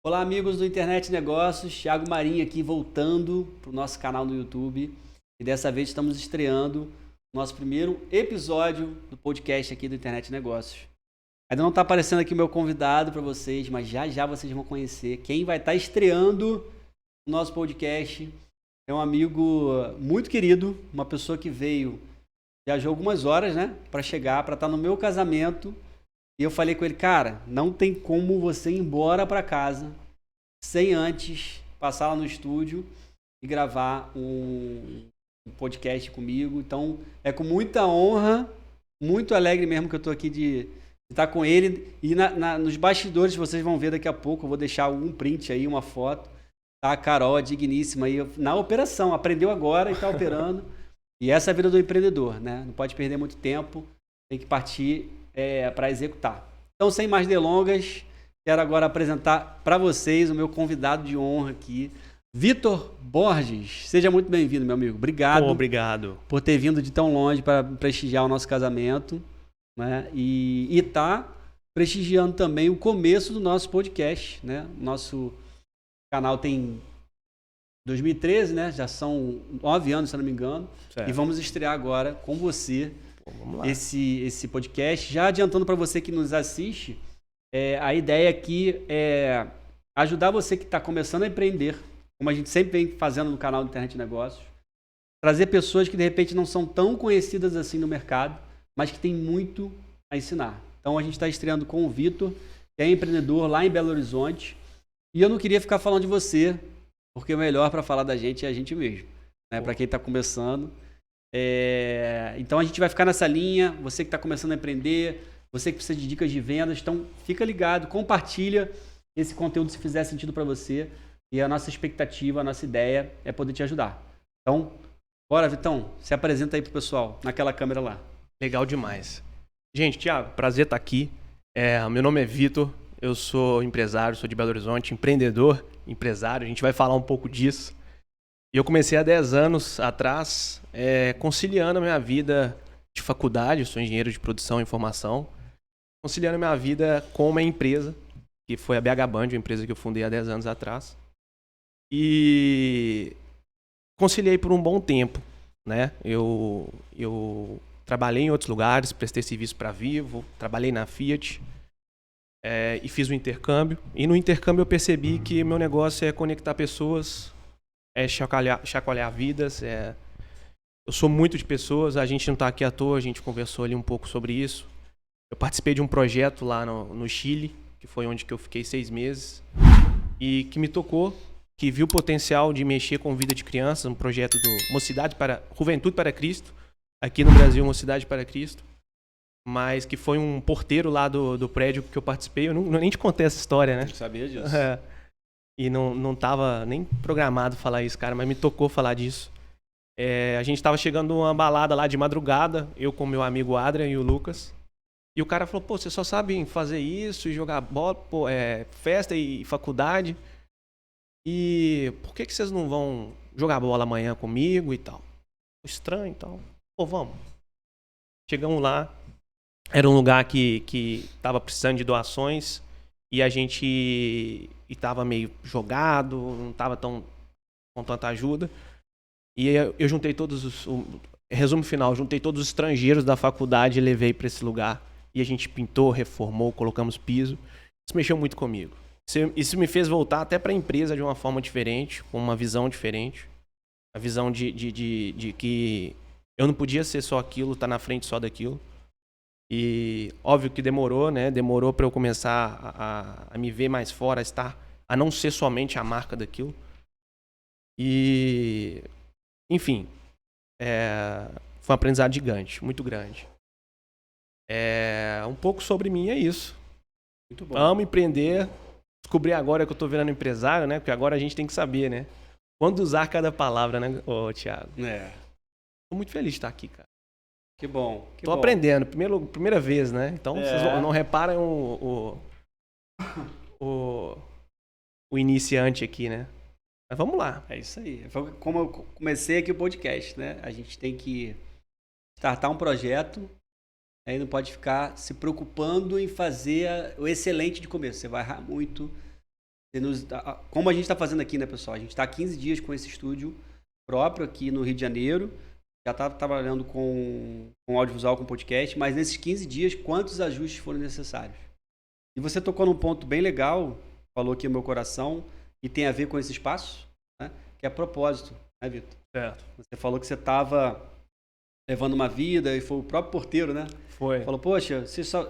Olá, amigos do Internet Negócios. Thiago Marinho aqui voltando para o nosso canal no YouTube. E dessa vez estamos estreando o nosso primeiro episódio do podcast aqui do Internet Negócios. Ainda não está aparecendo aqui o meu convidado para vocês, mas já já vocês vão conhecer. Quem vai estar estreando o nosso podcast é um amigo muito querido, uma pessoa que viajou algumas horas, né, para chegar, para estar no meu casamento. E eu falei com ele, cara, não tem como você ir embora para casa sem antes passar lá no estúdio e gravar um podcast comigo. Então, é com muita honra, muito alegre mesmo que eu estou aqui de estar com ele. E nos bastidores, vocês vão ver daqui a pouco, eu vou deixar um print aí, uma foto. Tá? A Carol, a digníssima, aí, na operação, aprendeu agora e está operando. E essa é a vida do empreendedor, né? Não pode perder muito tempo, tem que partir para executar. Então, sem mais delongas, quero agora apresentar para vocês o meu convidado de honra aqui, Vitor Borges. Seja muito bem-vindo, meu amigo. Obrigado, Obrigado por ter vindo de tão longe para prestigiar o nosso casamento, né? E tá prestigiando também o começo do nosso podcast, né? Nosso canal tem 2013, né? Já são 9 anos, se eu não me engano. Certo. E vamos estrear agora com você Vamos lá. esse podcast. Já adiantando para você que nos assiste, a ideia aqui é ajudar você que está começando a empreender, como a gente sempre vem fazendo no canal do Internet Negócios, trazer pessoas que de repente não são tão conhecidas assim no mercado, mas que têm muito a ensinar. Então a gente está estreando com o Vitor, que é empreendedor lá em Belo Horizonte, e eu não queria ficar falando de você, porque o melhor para falar da gente é a gente mesmo, né? Para quem está começando. Então a gente vai ficar nessa linha, você que está começando a empreender, você que precisa de dicas de vendas, então fica ligado, compartilha esse conteúdo se fizer sentido para você, e a nossa expectativa, a nossa ideia é poder te ajudar. Então, bora, Vitão, se apresenta aí pro pessoal, naquela câmera lá. Legal demais. Gente, Thiago, prazer estar aqui. Meu nome é Vitor, eu sou empresário, sou de Belo Horizonte, empreendedor, empresário, a gente vai falar um pouco disso. E eu comecei há 10 anos atrás, conciliando a minha vida de faculdade, eu sou engenheiro de produção e informação, conciliando a minha vida com uma empresa, que foi a BH Band, uma empresa que eu fundei há 10 anos atrás. E conciliei por um bom tempo, né? Eu trabalhei em outros lugares, prestei serviço para Vivo, trabalhei na Fiat e fiz o intercâmbio. E no intercâmbio eu percebi que meu negócio é conectar pessoas, chacoalhar vidas. Eu sou muito de pessoas, a gente não está aqui à toa, a gente conversou ali um pouco sobre isso. Eu participei de um projeto lá no Chile, que foi onde que eu fiquei 6 meses, e que me tocou, que viu o potencial de mexer com vida de crianças, um projeto do Juventude para Cristo, aqui no Brasil, Mocidade para Cristo, mas que foi um porteiro lá do prédio que eu participei. Eu nem te contei essa história, né? Eu sabia disso. E não tava nem programado falar isso, cara, mas me tocou falar disso. A gente tava chegando numa balada lá de madrugada, eu com meu amigo Adrian e o Lucas, e o cara falou, pô, vocês só sabem fazer isso e jogar bola, pô, festa e faculdade, e por que vocês não vão jogar bola amanhã comigo e tal? Estranho e tal. Pô, vamos. Chegamos lá, era um lugar que tava precisando de doações, e a gente estava meio jogado, não estava com tanta ajuda. E eu juntei resumo final, juntei todos os estrangeiros da faculdade e levei para esse lugar. E a gente pintou, reformou, colocamos piso. Isso mexeu muito comigo. Isso me fez voltar até para a empresa de uma forma diferente, com uma visão diferente. A visão de que eu não podia ser só aquilo, estar na frente só daquilo. E óbvio que demorou, né? Demorou para eu começar a me ver mais fora, a não ser somente a marca daquilo. E, enfim, foi um aprendizado gigante, muito grande. Um pouco sobre mim é isso. Muito bom. Amo empreender. Descobri agora que eu tô virando empresário, né? Porque agora a gente tem que saber, né? Quando usar cada palavra, né, Thiago? Tô muito feliz de estar aqui, cara. Que bom. Tô aprendendo, primeira vez, né? Então vocês não reparam o iniciante aqui, né? Mas vamos lá. É isso aí. Foi como eu comecei aqui o podcast, né? A gente tem que startar um projeto, aí não pode ficar se preocupando em fazer o excelente de começo. Você vai errar muito, Como a gente está fazendo aqui, né, pessoal? A gente está há 15 dias com esse estúdio próprio aqui no Rio de Janeiro. Já está trabalhando com audiovisual, com podcast, mas nesses 15 dias, quantos ajustes foram necessários? E você tocou num ponto bem legal, falou aqui no meu coração, e tem a ver com esse espaço, né? Que é propósito, né, Vitor? Certo. Você falou que você estava levando uma vida e foi o próprio porteiro, né? Foi. Falou, poxa,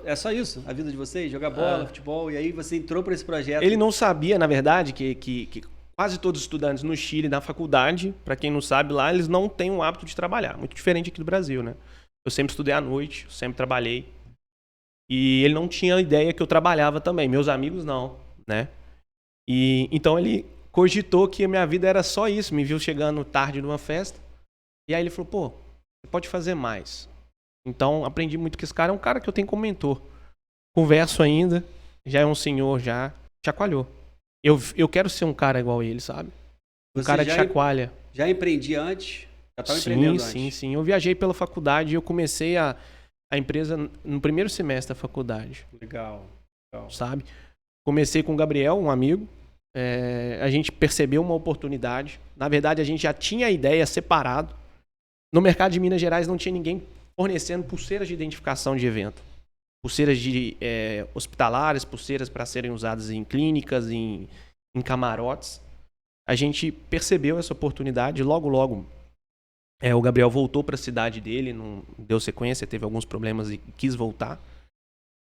é só isso, a vida de vocês? Jogar bola, futebol, e aí você entrou para esse projeto. Ele não sabia, na verdade, que quase todos os estudantes no Chile, na faculdade, para quem não sabe lá, eles não têm o hábito de trabalhar. Muito diferente aqui do Brasil, né? Eu sempre estudei à noite, sempre trabalhei. E ele não tinha ideia que eu trabalhava também. Meus amigos não, né? E então ele cogitou que a minha vida era só isso. Me viu chegando tarde numa festa. E aí ele falou, pô, você pode fazer mais. Então aprendi muito que esse cara é um cara que eu tenho como mentor. Converso ainda, já é um senhor, já chacoalhou. Eu quero ser um cara igual ele, sabe? Um cara que chacoalha. Já empreendi antes? Já estava empreendendo antes? Sim. Eu viajei pela faculdade e eu comecei a empresa no primeiro semestre da faculdade. Legal. Sabe? Comecei com o Gabriel, um amigo. A gente percebeu uma oportunidade. Na verdade, a gente já tinha a ideia separado. No mercado de Minas Gerais não tinha ninguém fornecendo pulseiras de identificação de evento. Pulseiras hospitalares, pulseiras para serem usadas em clínicas, em camarotes. A gente percebeu essa oportunidade. Logo, o Gabriel voltou para a cidade dele, não deu sequência, teve alguns problemas e quis voltar.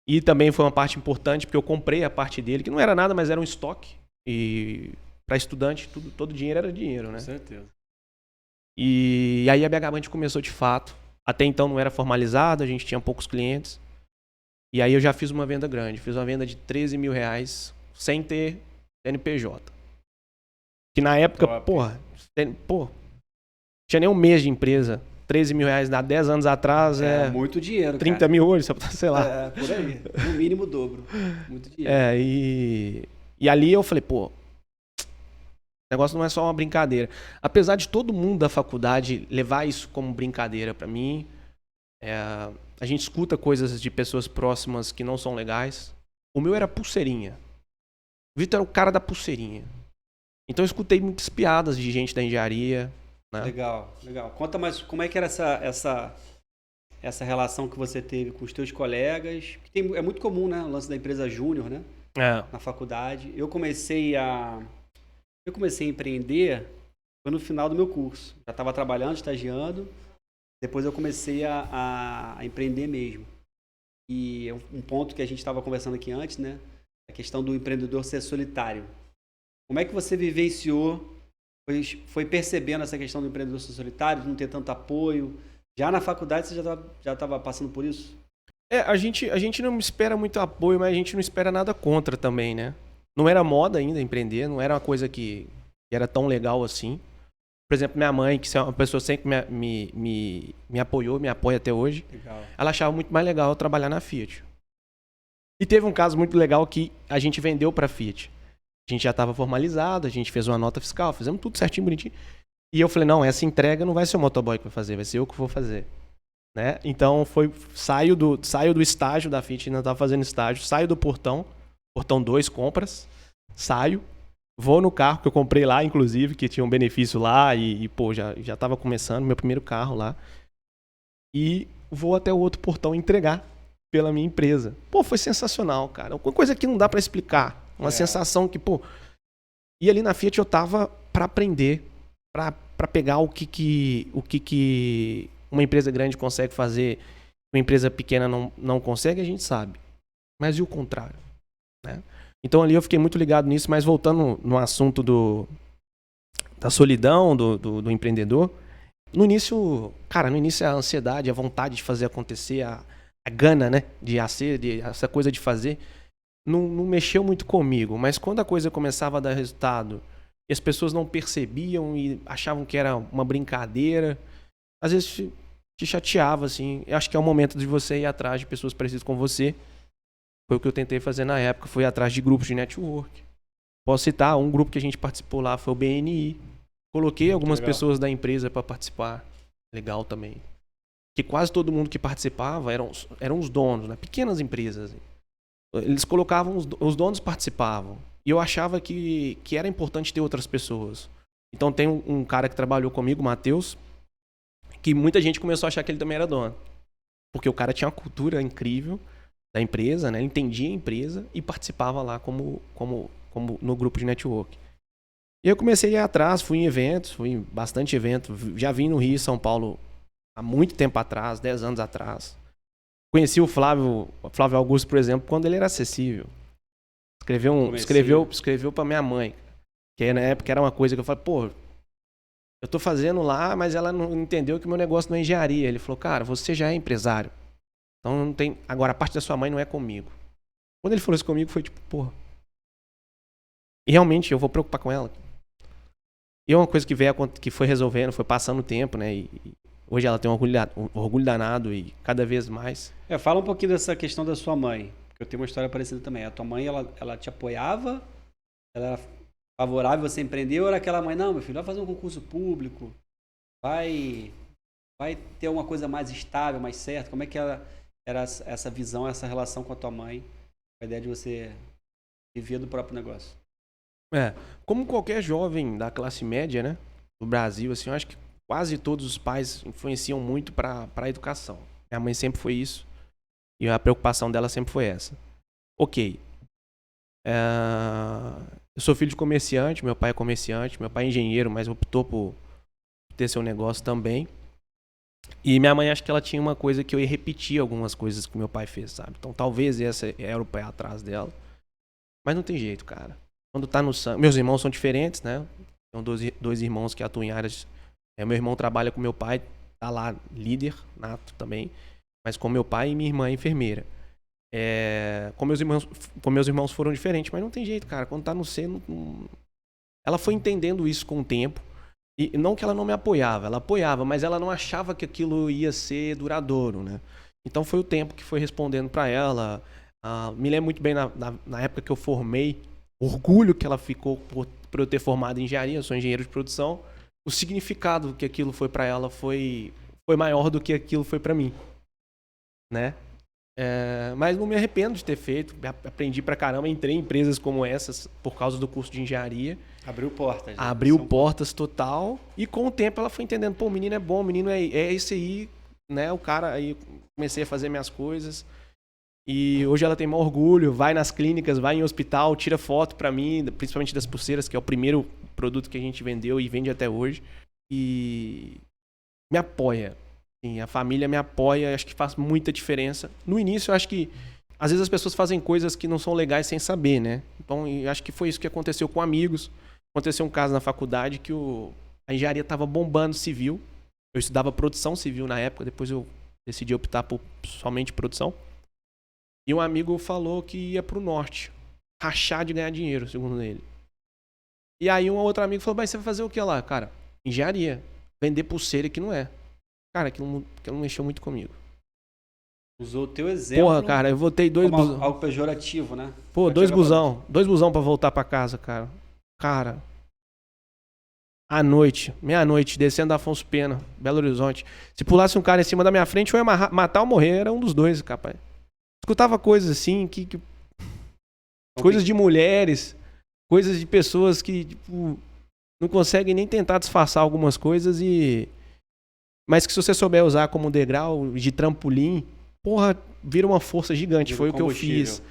E também foi uma parte importante, porque eu comprei a parte dele, que não era nada, mas era um estoque. E para estudante, todo dinheiro era dinheiro, né? Com certeza. E aí a BH Band começou de fato. Até então não era formalizado, a gente tinha poucos clientes. E aí eu já fiz uma venda grande. Fiz uma venda de R$13 mil sem ter CNPJ. Que na época, tinha nem um mês de empresa. R$13 mil há 10 anos atrás é muito dinheiro, 30 mil hoje, sei lá. É, por aí. No mínimo o dobro. Muito dinheiro. E ali eu falei, pô, o negócio não é só uma brincadeira. Apesar de todo mundo da faculdade levar isso como brincadeira pra mim, a gente escuta coisas de pessoas próximas que não são legais. O meu era pulseirinha. O Vitor era o cara da pulseirinha. Então eu escutei muitas piadas de gente da engenharia. Né? Legal. Conta mais como é que era essa relação que você teve com os teus colegas. É muito comum, né? O lance da empresa júnior, né? Na faculdade. Eu comecei a empreender foi no final do meu curso. Já estava trabalhando, estagiando. Depois eu comecei a empreender mesmo. E um ponto que a gente estava conversando aqui antes, né? A questão do empreendedor ser solitário. Como é que você vivenciou, foi percebendo essa questão do empreendedor ser solitário, de não ter tanto apoio? Já na faculdade você já estava passando por isso? A gente não espera muito apoio, mas a gente não espera nada contra também, né? Não era moda ainda empreender, não era uma coisa que era tão legal assim. Por exemplo, minha mãe, que é uma pessoa sempre me apoiou, me apoia até hoje. Legal. Ela achava muito mais legal eu trabalhar na Fiat. E teve um caso muito legal que a gente vendeu para a Fiat. A gente já estava formalizado, a gente fez uma nota fiscal, fizemos tudo certinho, bonitinho. E eu falei, não, essa entrega não vai ser o motoboy que vai fazer, vai ser eu que vou fazer. Né? Então, saio do estágio da Fiat, ainda estava fazendo estágio, saio do portão 2, compras, saio, vou no carro que eu comprei lá, inclusive, que tinha um benefício lá e pô, já estava começando, meu primeiro carro lá. E vou até o outro portão entregar pela minha empresa. Pô, foi sensacional, cara. Uma coisa que não dá para explicar. Uma sensação que, pô... E ali na Fiat eu tava para aprender, para pegar o que uma empresa grande consegue fazer, uma empresa pequena não consegue, a gente sabe. Mas e o contrário? Né? Então ali eu fiquei muito ligado nisso, mas voltando no assunto da solidão do empreendedor, no início a ansiedade, a vontade de fazer acontecer, a gana, né, essa coisa de fazer, não mexeu muito comigo, mas quando a coisa começava a dar resultado e as pessoas não percebiam e achavam que era uma brincadeira, às vezes te chateava, assim. Eu acho que é o momento de você ir atrás de pessoas parecidas com você. Foi o que eu tentei fazer na época, foi atrás de grupos de network. Posso citar, um grupo que a gente participou lá foi o BNI. Coloquei algumas pessoas da empresa para participar. Legal também. Que quase todo mundo que participava eram os donos, né? Pequenas empresas. Eles colocavam, os donos participavam. E eu achava que era importante ter outras pessoas. Então tem um cara que trabalhou comigo, o Matheus, que muita gente começou a achar que ele também era dono. Porque o cara tinha uma cultura incrível da empresa, né? Ele entendia a empresa e participava lá como no grupo de network. E eu comecei a ir atrás, fui em eventos, fui em bastante evento. Já vim no Rio e São Paulo há muito tempo atrás, 10 anos atrás. Conheci o Flávio Augusto, por exemplo, quando ele era acessível. Escreveu pra minha mãe. Que na época era uma coisa que eu falei, pô, eu tô fazendo lá, mas ela não entendeu que o meu negócio não é engenharia. Ele falou, cara, você já é empresário. Então não tem. Agora, a parte da sua mãe não é comigo. Quando ele falou isso comigo, foi tipo, porra. E realmente eu vou preocupar com ela. E é uma coisa que foi resolvendo, foi passando o tempo, né? E hoje ela tem um orgulho danado e cada vez mais. Fala um pouquinho dessa questão da sua mãe. Porque eu tenho uma história parecida também. A tua mãe, ela te apoiava? Ela era favorável você empreender? Ou era aquela mãe, não, meu filho, vai fazer um concurso público, vai ter uma coisa mais estável, mais certa? Como é que era essa visão, essa relação com a tua mãe? A ideia de você viver do próprio negócio? Como qualquer jovem da classe média, né, do Brasil, assim, eu acho que quase todos os pais influenciam muito para a educação. Minha mãe sempre foi isso e a preocupação dela sempre foi essa. Ok, eu sou filho de comerciante, meu pai é comerciante, meu pai é engenheiro, mas optou por ter seu negócio também. E minha mãe, acho que ela tinha uma coisa que eu ia repetir algumas coisas que meu pai fez, sabe? Então talvez essa era o pé atrás dela. Mas não tem jeito, cara. Quando tá no sangue. Meus irmãos são diferentes, né? Tenho dois irmãos que atuam em áreas. Meu irmão trabalha com meu pai, tá lá, líder, nato também. Mas com meu pai e minha irmã é enfermeira. Com meus irmãos foram diferentes, mas não tem jeito, cara. Quando tá no seno. Ela foi entendendo isso com o tempo. E não que ela não me apoiava, ela apoiava, mas ela não achava que aquilo ia ser duradouro, né? Então foi o tempo que foi respondendo para ela. Me lembro muito bem na época que eu formei, orgulho que ela ficou por eu ter formado em engenharia, eu sou engenheiro de produção. O significado que aquilo foi para ela foi maior do que aquilo foi para mim, né? Mas não me arrependo de ter feito, aprendi pra caramba, entrei em empresas como essas por causa do curso de engenharia. Abriu portas. Né? Abriu portas total. E com o tempo ela foi entendendo, pô, o menino é bom, o menino é esse aí, né? O cara, aí comecei a fazer minhas coisas. E hoje ela tem maior orgulho, vai nas clínicas, vai em hospital, tira foto pra mim, principalmente das pulseiras, que é o primeiro produto que a gente vendeu e vende até hoje. E me apoia. Sim, a família me apoia, acho que faz muita diferença. No início, eu acho que às vezes as pessoas fazem coisas que não são legais sem saber, né? Então, eu acho que foi isso que aconteceu com amigos. Aconteceu um caso na faculdade que a engenharia estava bombando civil. Eu estudava produção civil na época, depois eu decidi optar por somente produção. E um amigo falou que ia pro norte, rachar de ganhar dinheiro, segundo ele. E aí um outro amigo falou, mas você vai fazer o que lá? Cara, engenharia, vender pulseira que não é. Cara, aquilo não mexeu muito comigo. Usou o teu exemplo. Porra, cara, eu voltei algo pejorativo, né? Pô, dois busão pra voltar pra casa, cara. Cara, à noite, meia-noite, descendo da Afonso Pena, Belo Horizonte. Se pulasse um cara em cima da minha frente, eu ia matar ou morrer, era um dos dois, capaz. Escutava coisas assim, coisas de mulheres, coisas de pessoas que, tipo, não conseguem nem tentar disfarçar algumas coisas mas que se você souber usar como degrau de trampolim, porra, vira uma força gigante. Foi o que eu fiz.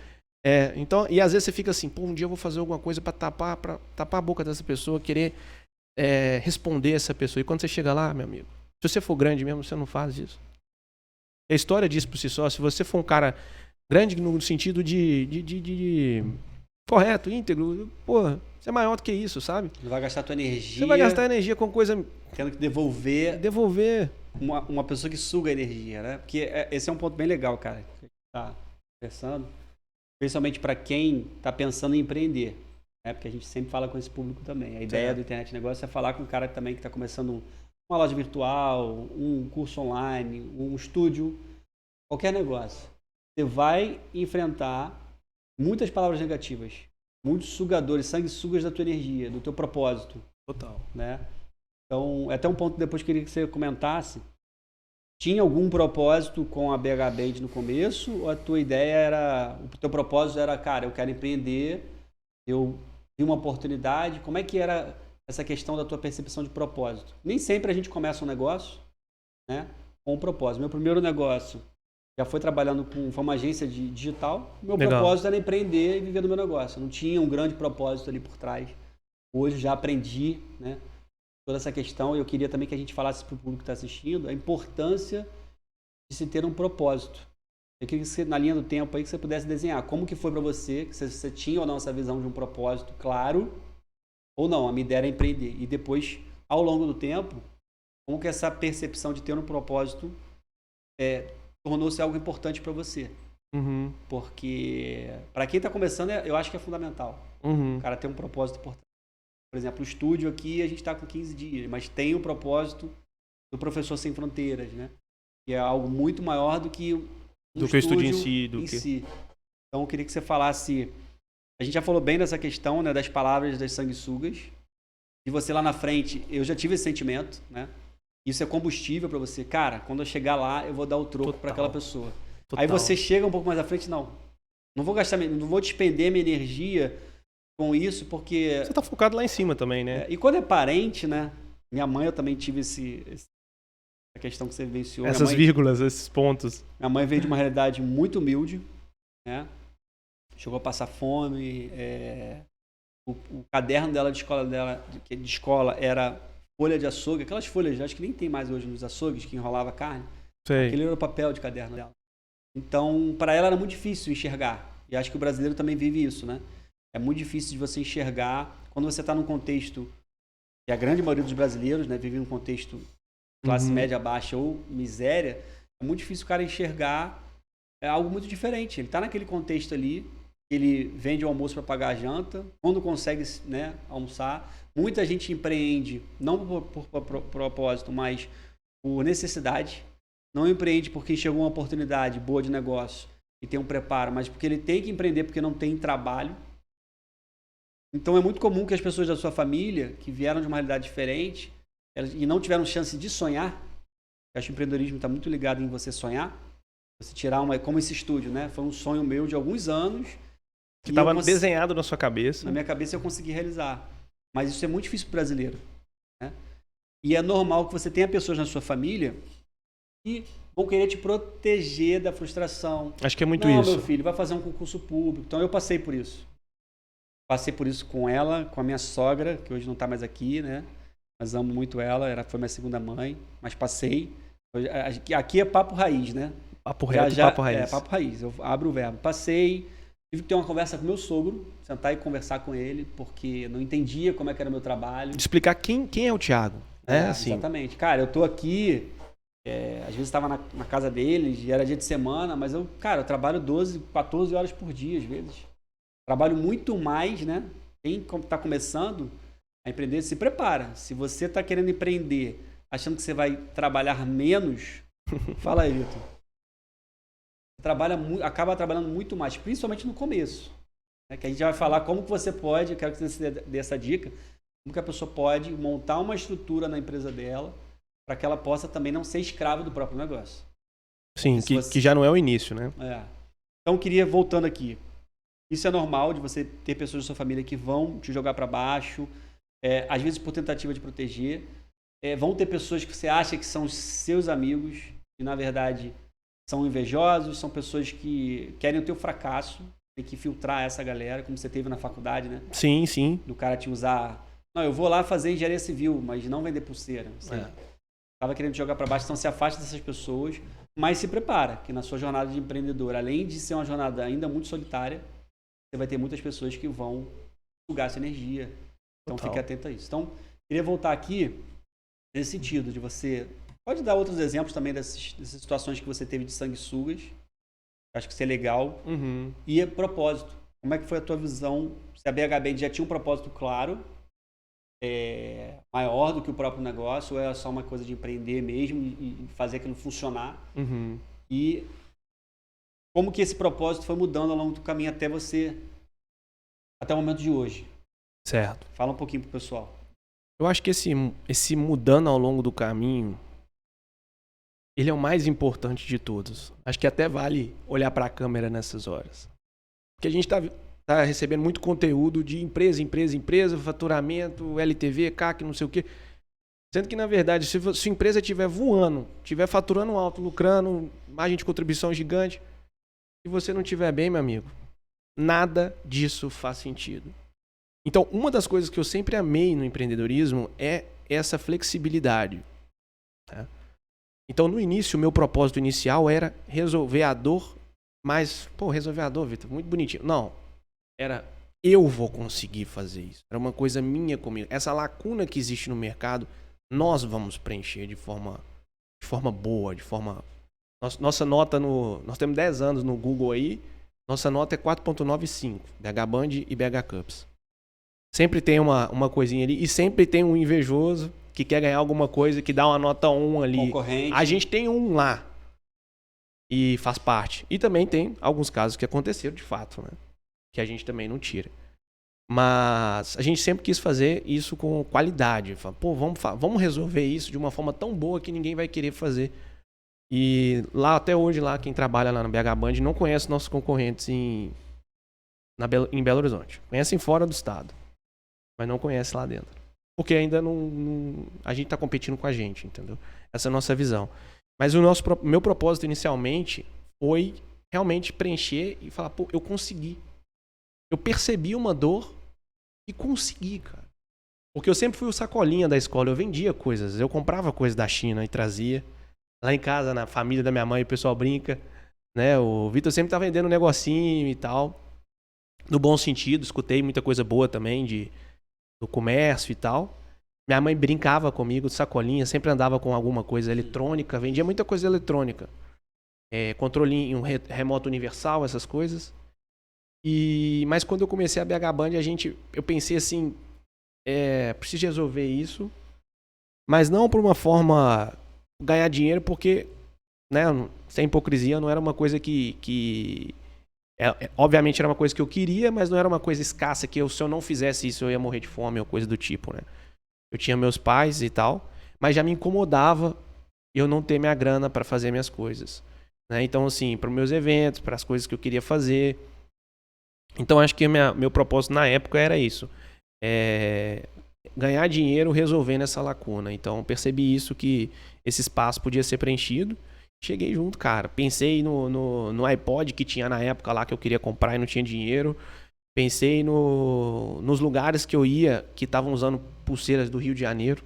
Então, e às vezes você fica assim, pô, um dia eu vou fazer alguma coisa pra tapar a boca dessa pessoa, querer responder essa pessoa. E quando você chega lá, meu amigo, se você for grande mesmo, você não faz isso. A história diz por si só, se você for um cara grande no sentido de correto, íntegro, porra, você é maior do que isso, sabe? Não vai gastar tua energia. Você vai gastar energia com coisa... Tendo que devolver. Devolver. Uma pessoa que suga a energia, né? Porque esse é um ponto bem legal, cara. Que a gente tá conversando. Especialmente para quem tá pensando em empreender. Né? Porque a gente sempre fala com esse público também. A ideia do Internet Negócio é falar com um cara também que tá começando uma loja virtual, um curso online, um estúdio, qualquer negócio. Você vai enfrentar muitas palavras negativas, muitos sugadores, sanguessugas da tua energia, do teu propósito. Total. Né? Então, até um ponto que depois queria que você comentasse. Tinha algum propósito com a BH Band no começo? Ou a tua ideia era, o teu propósito era, cara, eu quero empreender eu vi uma oportunidade. Como é que era essa questão da tua percepção de propósito? Nem sempre a gente começa um negócio, né, com um propósito. Meu primeiro negócio já foi trabalhando foi uma agência de digital. Meu propósito era empreender e viver do meu negócio. Eu não tinha um grande propósito ali por trás. Hoje já aprendi, né, toda essa questão. Eu queria também que a gente falasse para o público que está assistindo a importância de se ter um propósito. Eu queria que você, na linha do tempo aí, que você pudesse desenhar como que foi para você, que você tinha ou não essa visão de um propósito claro, ou não, a minha ideia era empreender. E depois, ao longo do tempo, como que essa percepção de ter um propósito tornou-se algo importante para você. Uhum. Porque, para quem está começando, eu acho que é fundamental. Uhum. O cara ter um propósito importante. Por exemplo, o estúdio aqui, a gente está com 15 dias, mas tem o propósito do Professor Sem Fronteiras, né? Que é algo muito maior do que o estúdio em si. Então, eu queria que você falasse... A gente já falou bem dessa questão, né, das palavras das sanguessugas. E você lá na frente, eu já tive esse sentimento, né? Isso é combustível para você. Cara, quando eu chegar lá, eu vou dar o troco para aquela pessoa. Total. Aí você chega um pouco mais à frente, não vou gastar, não vou despender minha energia com isso, porque... Você tá focado lá em cima também, né? E quando é parente, né? Minha mãe, eu também tive a questão que você vivenciou. Essas vírgulas, esses pontos. Minha mãe veio de uma realidade muito humilde, né? Chegou a passar fome. O caderno dela de escola era folha de açougue, aquelas folhas, acho que nem tem mais hoje nos açougues, que enrolava carne. Sei. Aquele era o papel de caderno dela. Então, para ela era muito difícil enxergar. E acho que o brasileiro também vive isso, né? É muito difícil de você enxergar quando você está num contexto, que a grande maioria dos brasileiros, né, vive num contexto classe média baixa ou miséria, é muito difícil o cara enxergar algo muito diferente. Ele está naquele contexto ali, ele vende o almoço para pagar a janta, quando consegue, né, almoçar. Muita gente empreende, não por propósito, mas por necessidade. Não empreende porque enxergou uma oportunidade boa de negócio e tem um preparo, mas porque ele tem que empreender porque não tem trabalho. Então é muito comum que as pessoas da sua família, que vieram de uma realidade diferente e não tiveram chance de sonhar, eu acho que o empreendedorismo está muito ligado em você sonhar, você tirar como esse estúdio, né? Foi um sonho meu de alguns anos. Que estava desenhado na sua cabeça. Na minha cabeça eu consegui realizar. Mas isso é muito difícil para o brasileiro, né? E é normal que você tenha pessoas na sua família que vão querer te proteger da frustração. Acho que é muito isso. Meu filho, vai fazer um concurso público. Então eu passei por isso. Passei por isso com ela, com a minha sogra, que hoje não está mais aqui, né? Mas amo muito ela, foi minha segunda mãe, mas passei. Aqui é papo raiz, né? Papo reto e papo raiz. É, papo raiz. Eu abro o verbo. Passei, tive que ter uma conversa com meu sogro, sentar e conversar com ele, porque não entendia como é que era o meu trabalho. De explicar quem é o Thiago. Assim. Exatamente. Cara, eu tô aqui, às vezes estava na casa deles, e era dia de semana, mas eu trabalho 12, 14 horas por dia, às vezes. Trabalho muito mais, né? Quem está começando a empreender, se prepara. Se você está querendo empreender, achando que você vai trabalhar menos, fala aí, Vitor. Acaba trabalhando muito mais, principalmente no começo. Né? Que a gente vai falar como que você pode, eu quero que você dê essa dica, como que a pessoa pode montar uma estrutura na empresa dela para que ela possa também não ser escrava do próprio negócio. Sim, que já não é o início, né? Então, eu queria, voltando aqui, isso é normal de você ter pessoas da sua família que vão te jogar para baixo, às vezes por tentativa de proteger. Vão ter pessoas que você acha que são seus amigos e, na verdade, são invejosos, são pessoas que querem o teu fracasso. Tem que filtrar essa galera, como você teve na faculdade, né? Sim, sim. Do cara te usar... Não, eu vou lá fazer engenharia civil, mas não vender pulseira. Tava querendo te jogar para baixo, então se afasta dessas pessoas, mas se prepara, que na sua jornada de empreendedor, além de ser uma jornada ainda muito solitária, você vai ter muitas pessoas que vão sugar essa energia. Então fique atento a isso. Então, queria voltar aqui nesse sentido de você... Pode dar outros exemplos também dessas situações que você teve de sanguessugas. Acho que isso é legal. Uhum. E propósito. Como é que foi a tua visão? Se a BHB já tinha um propósito claro, maior do que o próprio negócio, ou é só uma coisa de empreender mesmo e fazer aquilo funcionar? Uhum. E como que esse propósito foi mudando ao longo do caminho até o momento de hoje? Certo. Fala um pouquinho pro pessoal. Eu acho que esse mudando ao longo do caminho, ele é o mais importante de todos. Acho que até vale olhar para a câmera nessas horas. Porque a gente tá recebendo muito conteúdo de empresa, faturamento, LTV, CAC, não sei o quê. Sendo que, na verdade, se a empresa estiver voando, estiver faturando alto, lucrando, margem de contribuição gigante, se você não estiver bem, meu amigo, nada disso faz sentido. Então, uma das coisas que eu sempre amei no empreendedorismo é essa flexibilidade. Tá? Então, no início, o meu propósito inicial era resolver a dor, mas, resolver a dor, Vitor, muito bonitinho. Não, era eu vou conseguir fazer isso. Era uma coisa minha comigo. Essa lacuna que existe no mercado, nós vamos preencher de forma boa, de forma... Nossa nota nós temos 10 anos no Google aí, nossa nota é 4.95, BH Band e BH Cups. Sempre tem uma coisinha ali e sempre tem um invejoso que quer ganhar alguma coisa, que dá uma nota 1 ali. Concorrente. A gente tem um lá e faz parte. E também tem alguns casos que aconteceram de fato, né? Que a gente também não tira. Mas a gente sempre quis fazer isso com qualidade. Vamos resolver isso de uma forma tão boa que ninguém vai querer fazer. E lá até hoje, quem trabalha lá na BH Band não conhece nossos concorrentes em Belo Horizonte. Conhecem fora do estado, mas não conhece lá dentro. Porque ainda a gente está competindo com a gente, entendeu? Essa é a nossa visão. Mas meu propósito inicialmente foi realmente preencher e falar, eu consegui. Eu percebi uma dor e consegui, cara. Porque eu sempre fui o sacolinha da escola, eu vendia coisas, eu comprava coisas da China e trazia. Lá em casa, na família da minha mãe, o pessoal brinca, né? O Vitor sempre tá vendendo um negocinho e tal. No bom sentido, escutei muita coisa boa também do comércio e tal. Minha mãe brincava comigo de sacolinha, sempre andava com alguma coisa eletrônica, vendia muita coisa eletrônica. Controlinho remoto universal, essas coisas. Mas quando eu comecei a BH Band, eu pensei assim, preciso resolver isso, mas não por uma forma ganhar dinheiro, porque, né, sem hipocrisia, não era uma coisa que obviamente era uma coisa que eu queria, mas não era uma coisa escassa que se eu não fizesse isso eu ia morrer de fome ou coisa do tipo, né? Eu tinha meus pais e tal, mas já me incomodava eu não ter minha grana para fazer minhas coisas, né? Então, assim, para os meus eventos, para as coisas que eu queria fazer. Então, acho que meu propósito na época era isso. Ganhar dinheiro resolvendo essa lacuna. Então, percebi isso, que esse espaço podia ser preenchido. Cheguei junto, cara. Pensei no iPod que tinha na época lá que eu queria comprar e não tinha dinheiro. Pensei nos lugares que eu ia que estavam usando pulseiras do Rio de Janeiro.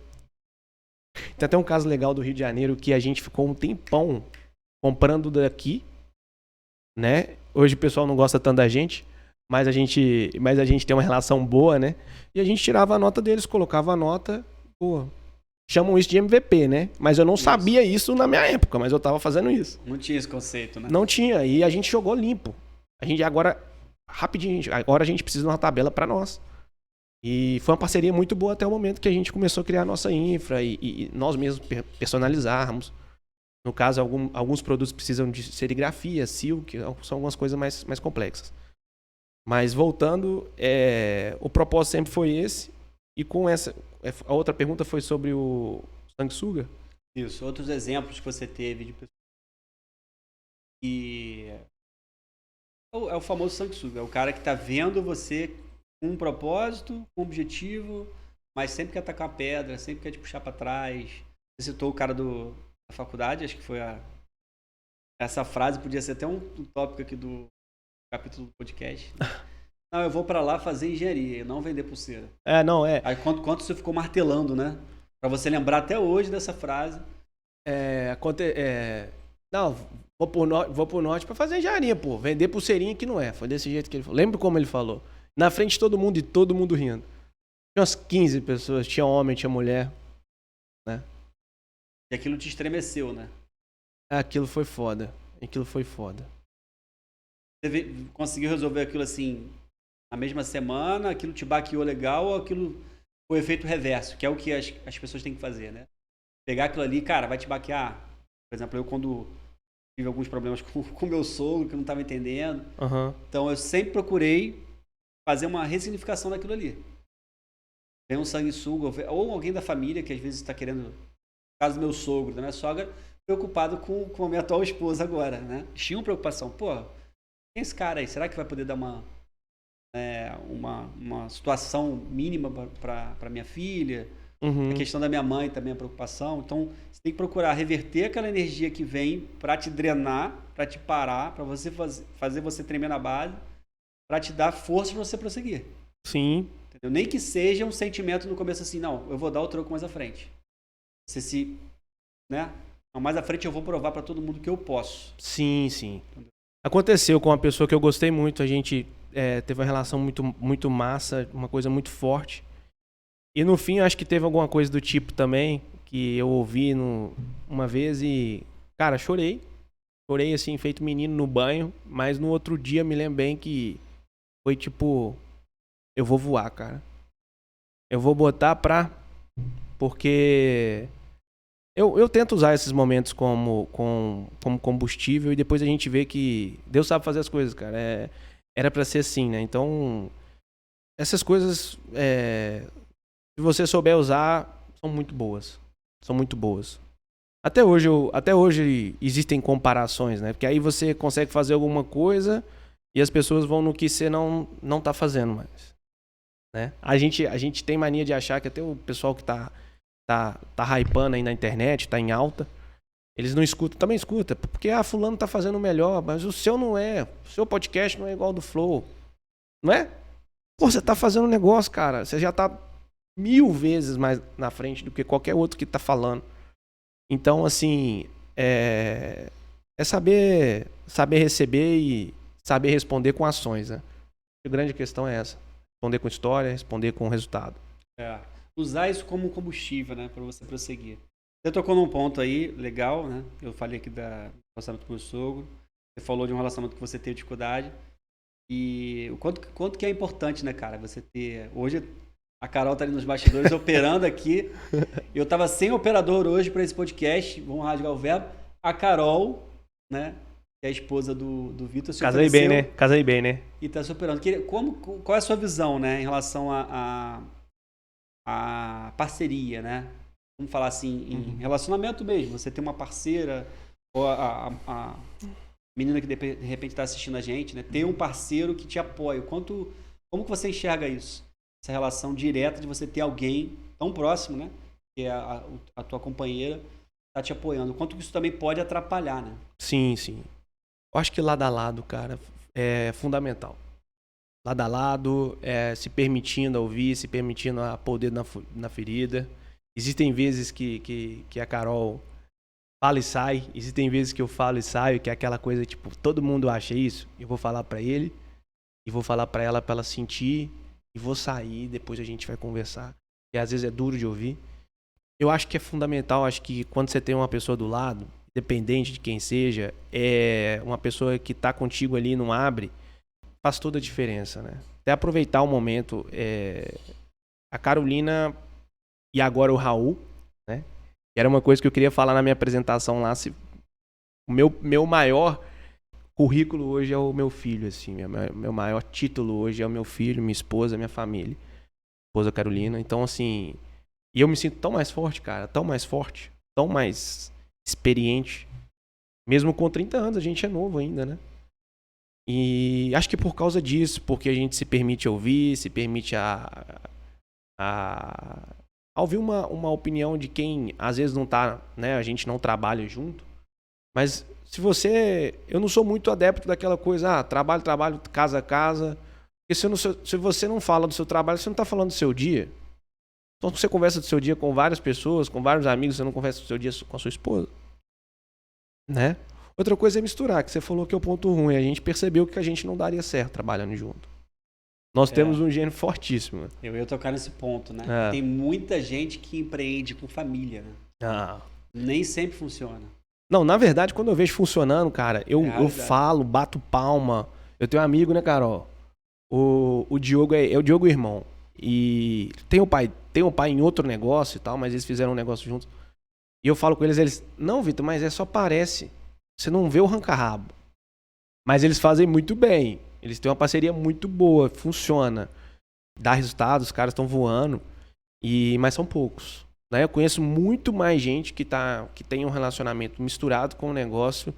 Tem até um caso legal do Rio de Janeiro que a gente ficou um tempão comprando daqui, né? Hoje o pessoal não gosta tanto da gente, mas a gente tem uma relação boa, né? E a gente tirava a nota deles, colocava a nota, chamam isso de MVP, né? Mas eu não sabia isso na minha época, mas eu tava fazendo isso. Não tinha esse conceito, né? Não tinha, e a gente jogou limpo. A gente agora, rapidinho, agora a gente precisa de uma tabela para nós. E foi uma parceria muito boa até o momento que a gente começou a criar a nossa infra e nós mesmos personalizarmos. No caso, alguns produtos precisam de serigrafia, silk, são algumas coisas mais complexas. Mas voltando, o propósito sempre foi esse. E com essa, a outra pergunta foi sobre o sanguessuga? Isso, outros exemplos que você teve de pessoas. E é o famoso sanguessuga, é o cara que tá vendo você com um propósito, com um objetivo, mas sempre quer tacar a pedra, sempre quer te puxar para trás. Você citou o cara da faculdade, acho que foi essa frase podia ser até um tópico aqui do capítulo do podcast. Não, eu vou para lá fazer engenharia, não vender pulseira. Aí quanto você ficou martelando, né? Para você lembrar até hoje dessa frase. Não, vou pro norte para fazer engenharia, pô. Vender pulseirinha que não é. Foi desse jeito que ele falou. Lembra como ele falou? Na frente de todo mundo e todo mundo rindo. Tinha umas 15 pessoas, tinha homem, tinha mulher, né? E aquilo te estremeceu, né? Aquilo foi foda. Você conseguiu resolver aquilo assim na mesma semana? Aquilo te baqueou legal ou aquilo foi efeito reverso? Que é o que as pessoas têm que fazer, né? Pegar aquilo ali, cara, vai te baquear. Por exemplo, eu quando tive alguns problemas com o meu sogro, que eu não estava entendendo. Uhum. Então eu sempre procurei fazer uma ressignificação daquilo ali. Vem um sanguessuga, ou alguém da família que às vezes está querendo, no caso do meu sogro, da minha sogra, preocupado com a minha atual esposa agora, né? Tinha uma preocupação, quem é esse cara aí? Será que vai poder dar uma uma situação mínima para minha filha. Uhum. A questão da minha mãe também, a preocupação. Então, você tem que procurar reverter aquela energia que vem para te drenar, para te parar, para você fazer você tremer na base, para te dar força para você prosseguir. Sim. Entendeu? Nem que seja um sentimento no começo assim, não, eu vou dar o troco mais à frente. Né? Mais à frente eu vou provar para todo mundo que eu posso. Sim, sim. Aconteceu com uma pessoa que eu gostei muito, a gente teve uma relação muito, muito massa, uma coisa muito forte. E no fim, acho que teve alguma coisa do tipo também, que eu ouvi uma vez e, cara, chorei. Chorei, assim, feito menino no banho, mas no outro dia me lembro bem que foi tipo, eu vou voar, cara. Eu vou botar porque eu tento usar esses momentos como combustível e depois a gente vê que Deus sabe fazer as coisas, cara. Era pra ser assim, né? Então, essas coisas, se você souber usar, são muito boas. São muito boas. Até hoje existem comparações, né? Porque aí você consegue fazer alguma coisa e as pessoas vão no que você não tá fazendo mais. Né? A gente tem mania de achar que até o pessoal que tá hypando aí na internet, tá em alta, eles não escutam, também escuta, porque fulano tá fazendo melhor, mas o seu não é, o seu podcast não é igual ao do Flow, não é? Pô, você tá fazendo um negócio, cara, você já tá 1000 vezes mais na frente do que qualquer outro que tá falando. Então, assim, é saber receber e saber responder com ações, né? A grande questão é essa. Responder com história, responder com resultado. Usar isso como combustível, né? Para você prosseguir. Você tocou num ponto aí legal, né? Eu falei aqui do relacionamento com o sogro. Você falou de um relacionamento que você teve dificuldade. E o quanto que é importante, né, cara? Você ter... Hoje a Carol tá ali nos bastidores operando aqui. Eu tava sem operador hoje para esse podcast. Vamos rasgar o verbo. A Carol, né? Que é a esposa do Vitor. Casei bem, né? E tá se operando. Qual é a sua visão, né? Em relação a parceria, né? Vamos falar assim, em relacionamento mesmo. Você tem uma parceira, ou a menina que de repente está assistindo a gente, né? Ter um parceiro que te apoia. Como que você enxerga isso? Essa relação direta de você ter alguém tão próximo, né? Que é a tua companheira, tá te apoiando. Quanto que isso também pode atrapalhar, né? Sim, sim. Eu acho que lado a lado, cara, é fundamental. Lado a lado, se permitindo a ouvir, se permitindo a pôr o dedo na ferida. Existem vezes que a Carol fala e sai. Existem vezes que eu falo e saio, que é aquela coisa, tipo, todo mundo acha isso. Eu vou falar pra ele, e vou falar pra ela sentir, e vou sair, depois a gente vai conversar. E às vezes é duro de ouvir. Eu acho que é fundamental, acho que quando você tem uma pessoa do lado, independente de quem seja, uma pessoa que tá contigo ali, não abre, faz toda a diferença, né? Até aproveitar o momento, a Carolina e agora o Raul, né? Era uma coisa que eu queria falar na minha apresentação lá. O meu maior currículo hoje é o meu filho, assim. Meu maior título hoje é o meu filho, minha esposa, minha família. Esposa Carolina. Então, assim... E eu me sinto tão mais forte, cara. Tão mais forte. Tão mais experiente. Mesmo com 30 anos, a gente é novo ainda, né? E acho que por causa disso, porque a gente se permite ouvir, se permite a ouvir uma opinião de quem às vezes não tá, né? A gente não trabalha junto. Mas eu não sou muito adepto daquela coisa, trabalho, casa a casa. Porque se você não fala do seu trabalho, você não tá falando do seu dia. Então você conversa do seu dia com várias pessoas, com vários amigos, você não conversa do seu dia com a sua esposa. Né? Outra coisa é misturar, que você falou que é o ponto ruim. A gente percebeu que a gente não daria certo trabalhando junto. Nós temos um gênio fortíssimo. Eu ia tocar nesse ponto, né? Tem muita gente que empreende com família, né? Nem sempre funciona. Não, na verdade, quando eu vejo funcionando, cara, eu falo, bato palma. Eu tenho um amigo, né, Carol? O Diogo é o Diogo irmão. E tem o pai em outro negócio e tal, mas eles fizeram um negócio juntos. E eu falo com eles, não, Vitor, mas só parece. Você não vê o arranca-rabo. Mas eles fazem muito bem. Eles têm uma parceria muito boa, funciona. Dá resultado, os caras estão voando. Mas são poucos. Né? Eu conheço muito mais gente que tem um relacionamento misturado com o negócio.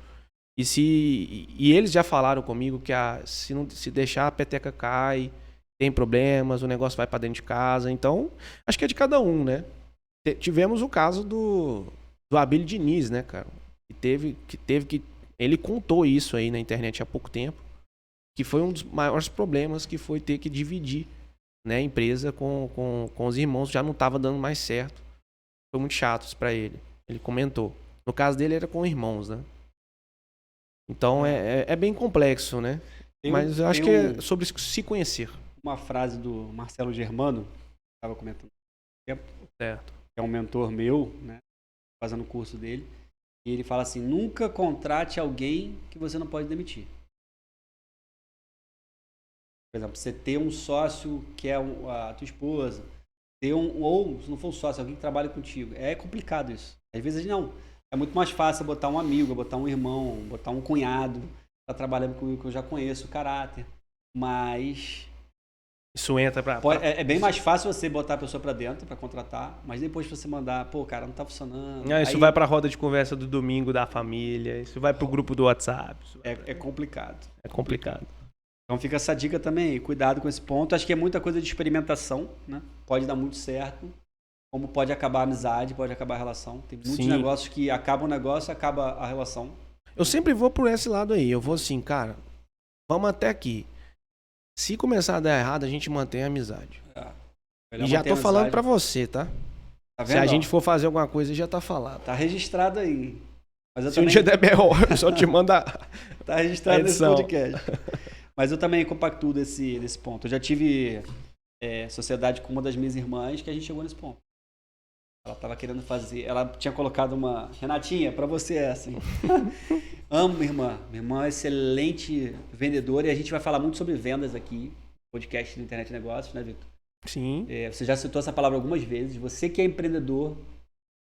E eles já falaram comigo que se deixar a peteca cai, tem problemas, o negócio vai pra dentro de casa. Então, acho que é de cada um, né? Tivemos o caso do Abílio Diniz, né, cara? Ele contou isso aí na internet há pouco tempo, que foi um dos maiores problemas, que foi ter que dividir, né, a empresa com os irmãos, já não estava dando mais certo. Foi muito chato isso pra ele. Ele comentou. No caso dele era com irmãos, né? Então é bem complexo, né? Mas eu acho que é sobre se conhecer. Uma frase do Marcelo Germano, que estava comentando, Certo. que é um mentor meu, né? Fazendo o curso dele. E ele fala assim: nunca contrate alguém que você não pode demitir. Por exemplo, você ter um sócio que é a tua esposa, ou se não for um sócio, alguém que trabalha contigo. É complicado isso. Às vezes não. É muito mais fácil botar um amigo, botar um irmão, botar um cunhado tá trabalhando comigo, que eu já conheço o caráter. Mas isso entra pra... É bem mais fácil você botar a pessoa pra dentro pra contratar, mas depois você mandar, pô, cara, não tá funcionando. Isso vai pra roda de conversa do domingo da família, isso vai pro grupo do WhatsApp. É complicado. É complicado. Então fica essa dica também, cuidado com esse ponto. Acho que é muita coisa de experimentação, né? Pode dar muito certo, como pode acabar a amizade, pode acabar a relação. Tem muitos negócios que acabam o negócio, acaba a relação. Eu sempre vou por esse lado aí. Eu vou assim, cara, vamos até aqui. Se começar a dar errado, a gente mantém a amizade. E já tô falando pra você, tá? Tá vendo? Se a gente for fazer alguma coisa, já tá falado. Tá registrado aí. Mas se um dia der B.O., eu só te manda. Tá registrado nesse podcast. Mas eu também compactuo desse ponto. Eu já tive sociedade com uma das minhas irmãs que a gente chegou nesse ponto. Ela tava querendo fazer... Ela tinha colocado uma... Renatinha, pra você essa. Amo minha irmã. Minha irmã é excelente vendedora e a gente vai falar muito sobre vendas aqui. Podcast do Internet Negócios, né, Victor? Sim. Você já citou essa palavra algumas vezes. Você que é empreendedor,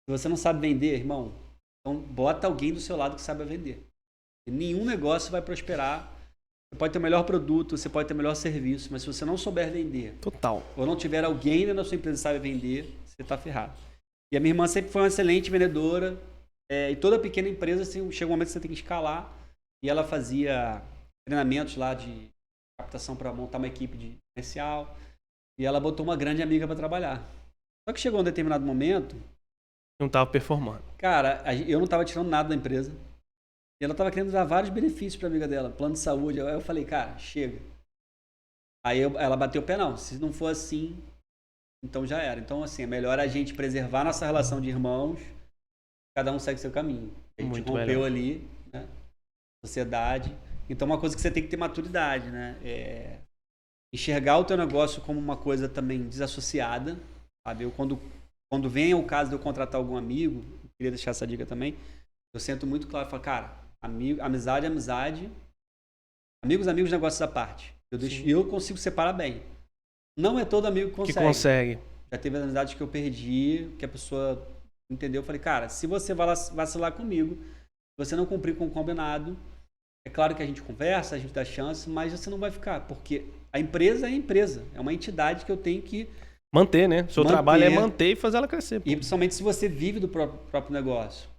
se você não sabe vender, irmão, então bota alguém do seu lado que saiba vender. E nenhum negócio vai prosperar. Você pode ter o melhor produto, você pode ter o melhor serviço, mas se você não souber vender, total, ou não tiver alguém na sua empresa que sabe vender, você está ferrado. E a minha irmã sempre foi uma excelente vendedora, e toda pequena empresa, assim, chega um momento que você tem que escalar, e ela fazia treinamentos lá de captação para montar uma equipe de comercial, e ela botou uma grande amiga para trabalhar. Só que chegou um determinado momento... Não estava performando. Cara, eu não estava tirando nada da empresa. E ela estava querendo dar vários benefícios para a amiga dela, plano de saúde. Aí eu falei, cara, chega. Aí ela bateu o pé, não. Se não for assim, então já era. Então, assim, é melhor a gente preservar nossa relação de irmãos, cada um segue seu caminho. A gente muito rompeu melhor. Ali, né? Sociedade. Então, uma coisa que você tem que ter maturidade, né? Enxergar o teu negócio como uma coisa também desassociada, sabe? Eu, quando vem o caso de eu contratar algum amigo, eu queria deixar essa dica também, eu sinto muito claro, falo, cara, amizade é amizade, amigos, negócios à parte. Eu consigo separar bem. Não é todo amigo que consegue. Já teve amizades que eu perdi, que a pessoa entendeu. Eu falei, cara, se você vacilar comigo, se você não cumprir com o combinado, é claro que a gente conversa, a gente dá chance, mas você não vai ficar, porque a empresa é a empresa, é uma entidade que eu tenho que manter, né? Seu trabalho é manter e fazer ela crescer. E principalmente se você vive do próprio negócio.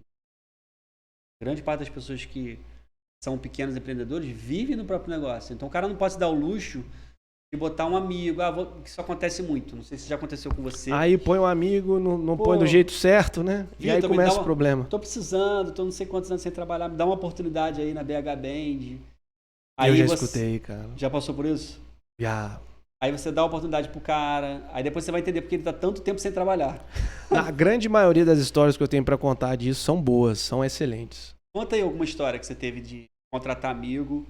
Grande parte das pessoas que são pequenos empreendedores vivem no próprio negócio. Então o cara não pode se dar o luxo de botar um amigo. Isso acontece muito. Não sei se já aconteceu com você. Aí põe um amigo, não põe do jeito certo, né? E aí começa o problema. Tô precisando, tô não sei quantos anos sem trabalhar. Me dá uma oportunidade aí na BH Band. Aí eu já escutei, cara. Já passou por isso? Já. Aí você dá a oportunidade pro cara, aí depois você vai entender porque ele tá tanto tempo sem trabalhar. A grande maioria das histórias que eu tenho para contar disso são boas, são excelentes. Conta aí alguma história que você teve de contratar amigo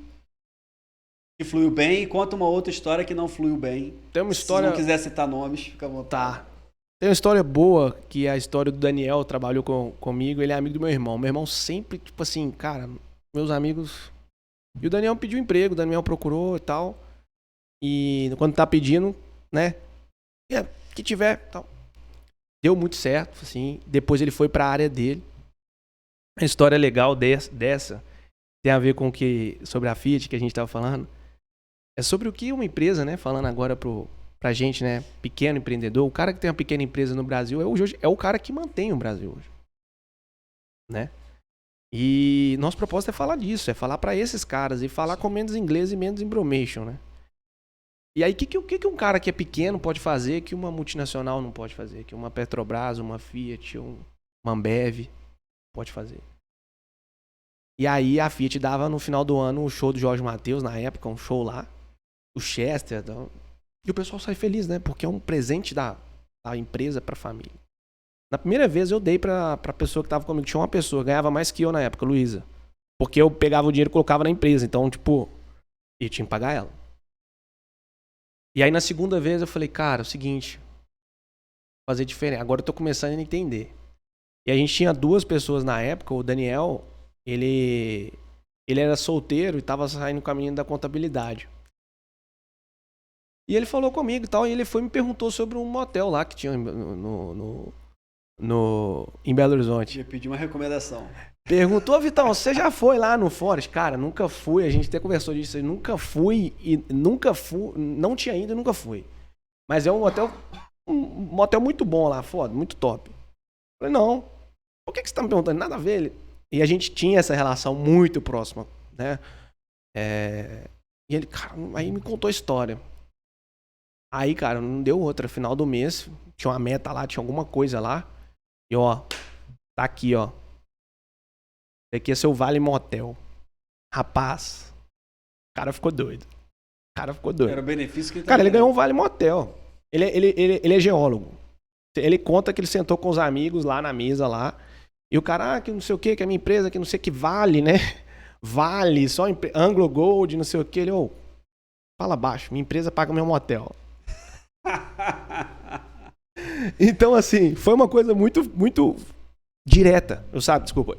que fluiu bem e conta uma outra história que não fluiu bem. Tem uma história... Se não quiser citar nomes, fica à vontade. Tá. Tem uma história boa, que é a história do Daniel, trabalhou comigo, ele é amigo do meu irmão. Meu irmão sempre, tipo assim, cara, meus amigos... E o Daniel pediu emprego, o Daniel procurou e tal... E quando tá pedindo, né? Que tiver, tal. Deu muito certo, assim. Depois ele foi pra área dele. A história legal dessa tem a ver com sobre a Fiat que a gente tava falando. É sobre o que uma empresa, né? Falando agora pra gente, né? Pequeno empreendedor. O cara que tem uma pequena empresa no Brasil é o cara que mantém o Brasil hoje. Né? E nosso propósito é falar disso. É falar pra esses caras e falar com menos inglês e menos embromation, né? E aí, o que um cara que é pequeno pode fazer que uma multinacional não pode fazer? Que uma Petrobras, uma Fiat, uma Ambev pode fazer? E aí, a Fiat dava no final do ano o show do Jorge Mateus, na época, um show lá. O Chester. E o pessoal sai feliz, né? Porque é um presente da empresa pra família. Na primeira vez, eu dei pra pessoa que tava comigo. Tinha uma pessoa, ganhava mais que eu na época, Luísa. Porque eu pegava o dinheiro e colocava na empresa. Então, tipo, eu tinha que pagar ela. E aí, na segunda vez, eu falei, cara, é o seguinte, vou fazer diferente. Agora eu tô começando a entender. E a gente tinha 2 pessoas na época. O Daniel, ele era solteiro e tava saindo com a menina da contabilidade. E ele falou comigo e tal. E ele foi e me perguntou sobre um motel lá que tinha em Belo Horizonte. Eu pedi uma recomendação. Perguntou, Vitão, você já foi lá no Forest? Cara, nunca fui. A gente até conversou disso. Eu nunca fui, não tinha ido e nunca fui. Mas é um motel muito bom lá, foda, muito top. Eu falei, não. Por que você tá me perguntando? Nada a ver. E a gente tinha essa relação muito próxima, né? E ele, cara, aí me contou a história. Aí, cara, não deu outra. Final do mês, tinha uma meta lá, tinha alguma coisa lá. E ó, tá aqui, ó. Esse aqui é seu Vale Motel. Rapaz, o cara ficou doido. Era o benefício que ele Cara, ele ganhou um Vale Motel. Ele é geólogo. Ele conta que ele sentou com os amigos lá na mesa lá. E o cara, que não sei o que a minha empresa, que não sei o que vale, né? Vale, só Anglo Gold, não sei o que. Ele, fala baixo, minha empresa paga meu motel. Então, assim, foi uma coisa muito, muito direta. Eu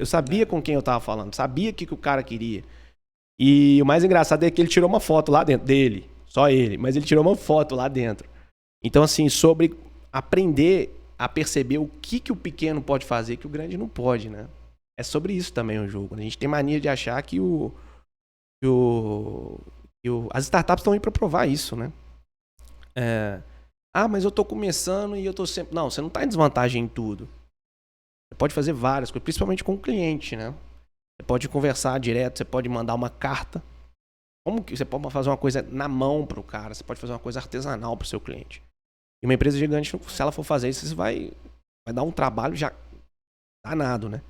sabia com quem eu tava falando, sabia o que o cara queria. E o mais engraçado é que ele tirou uma foto lá dentro dele, só ele, mas ele tirou uma foto lá dentro. Então, assim, sobre aprender a perceber o que o pequeno pode fazer que o grande não pode, né? É sobre isso também o jogo. A gente tem mania de achar que as startups estão aí para provar isso, né? Mas eu tô começando e eu tô sempre... Não, você não tá em desvantagem em tudo. Você pode fazer várias coisas, principalmente com o cliente, né? Você pode conversar direto, você pode mandar uma carta. Como que você pode fazer uma coisa na mão pro cara? Você pode fazer uma coisa artesanal pro seu cliente. E uma empresa gigante, se ela for fazer isso, você vai dar um trabalho já danado, né?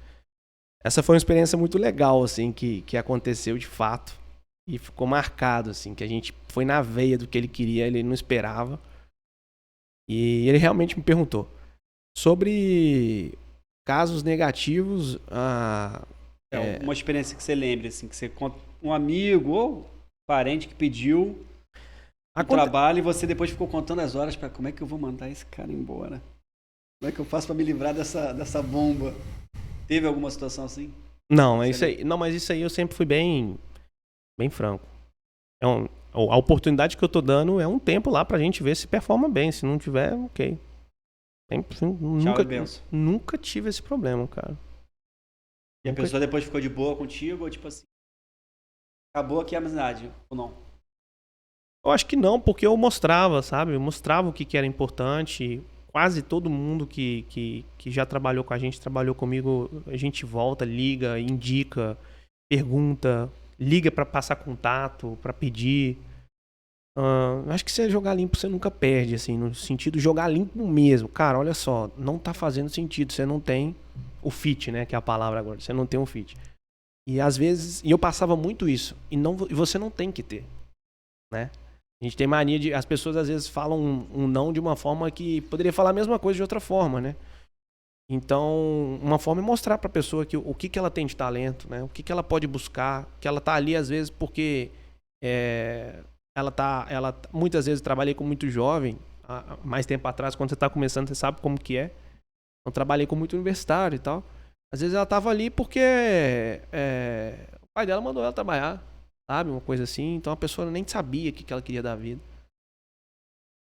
Essa foi uma experiência muito legal, assim, que aconteceu de fato. E ficou marcado, assim, que a gente foi na veia do que ele queria, ele não esperava. E ele realmente me perguntou sobre casos negativos. Uma experiência que você lembre, assim, que você conta um amigo ou parente que pediu o trabalho e você depois ficou contando as horas para como é que eu vou mandar esse cara embora? Como é que eu faço para me livrar dessa bomba? Teve alguma situação assim? Não, é isso aí. Não, mas isso aí eu sempre fui bem franco. A oportunidade que eu tô dando é um tempo lá pra gente ver se performa bem. Se não tiver, ok. Nunca tive esse problema, cara. E a pessoa depois ficou de boa contigo ou tipo assim, acabou aqui a amizade ou não? Eu acho que não, porque eu mostrava, sabe? Eu mostrava o que era importante. Quase todo mundo que já trabalhou com a gente, trabalhou comigo, a gente volta, liga, indica, pergunta, liga pra passar contato, pra pedir. Acho que se jogar limpo você nunca perde, assim, no sentido de jogar limpo mesmo. Cara, olha só, não tá fazendo sentido, você não tem o fit, né, que é a palavra agora, você não tem um fit. E às vezes, eu passava muito isso, e você não tem que ter, né? A gente tem mania de... As pessoas às vezes falam um não de uma forma que poderia falar a mesma coisa de outra forma, né? Então, uma forma é mostrar pra pessoa o que ela tem de talento, né? O que ela pode buscar, que ela tá ali às vezes porque muitas vezes trabalhei com muito jovem, há mais tempo atrás, quando você tá começando, você sabe como que é. Eu trabalhei com muito universitário e tal. Às vezes ela tava ali porque o pai dela mandou ela trabalhar. Sabe, uma coisa assim. Então a pessoa nem sabia o que ela queria da vida.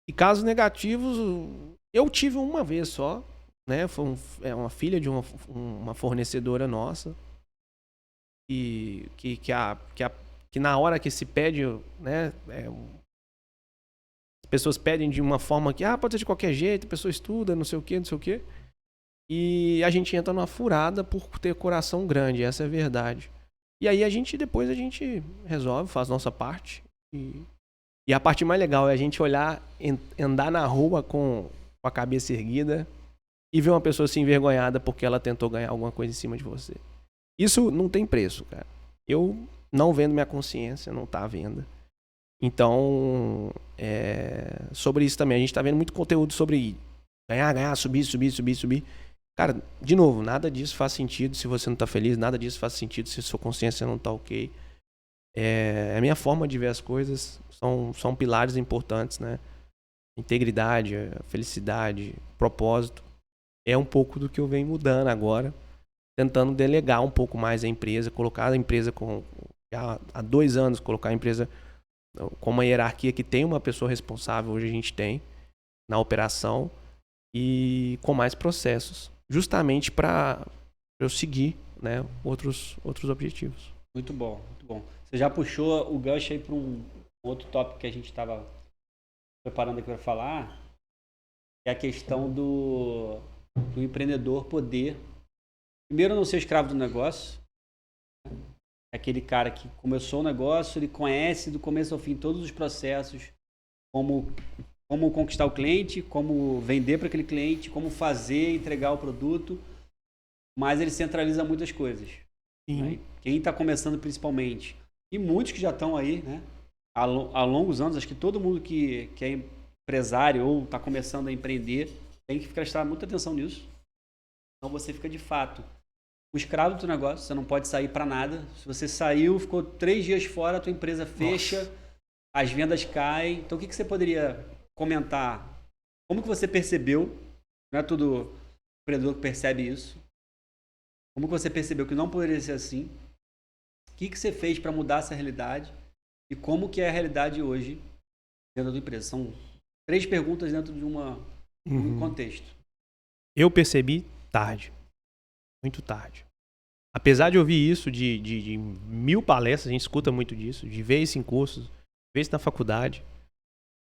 E casos negativos, eu tive uma vez só, né? Foi uma filha de uma fornecedora nossa. Que na hora que se pede, né? As pessoas pedem de uma forma que, pode ser de qualquer jeito, a pessoa estuda, não sei o quê. E a gente entra numa furada por ter coração grande, essa é a verdade. E aí depois a gente resolve, faz nossa parte e E a parte mais legal é a gente olhar, andar na rua com a cabeça erguida e ver uma pessoa se envergonhada porque ela tentou ganhar alguma coisa em cima de você. Isso não tem preço, cara. Eu não vendo minha consciência, não tá à venda. Então, sobre isso também. A gente tá vendo muito conteúdo sobre ganhar, subir. Cara, de novo, nada disso faz sentido se você não tá feliz. Nada disso faz sentido se sua consciência não tá ok. A minha forma de ver as coisas são pilares importantes, né? Integridade, felicidade, propósito. É um pouco do que eu venho mudando agora. Tentando delegar um pouco mais a empresa. Colocar a empresa há 2 anos, colocar a empresa com uma hierarquia que tem uma pessoa responsável, hoje a gente tem, na operação, e com mais processos. Justamente para eu seguir, né, outros objetivos. Muito bom, muito bom. Você já puxou o gancho aí para um outro tópico que a gente estava preparando aqui para falar, que é a questão do empreendedor poder, primeiro, não ser escravo do negócio. Aquele cara que começou o negócio, ele conhece do começo ao fim todos os processos, como conquistar o cliente, como vender para aquele cliente, como fazer, entregar o produto, mas ele centraliza muitas coisas. Né? Quem está começando principalmente, e muitos que já estão aí, né? Há longos anos, acho que todo mundo que é empresário ou está começando a empreender tem que prestar muita atenção nisso. Então você fica de fato o escravo do teu negócio, você não pode sair para nada. Se você saiu, ficou 3 dias fora, a tua empresa fecha, as vendas caem. Então o que você poderia comentar? Como que você percebeu? Não é todo empreendedor que percebe isso. Como que você percebeu que não poderia ser assim? O que você fez para mudar essa realidade? E como que é a realidade hoje dentro da empresa? São 3 perguntas dentro de um contexto. Eu percebi tarde. Muito tarde. Apesar de ouvir isso de 1000 palestras, a gente escuta muito disso, de ver isso em cursos, ver isso na faculdade,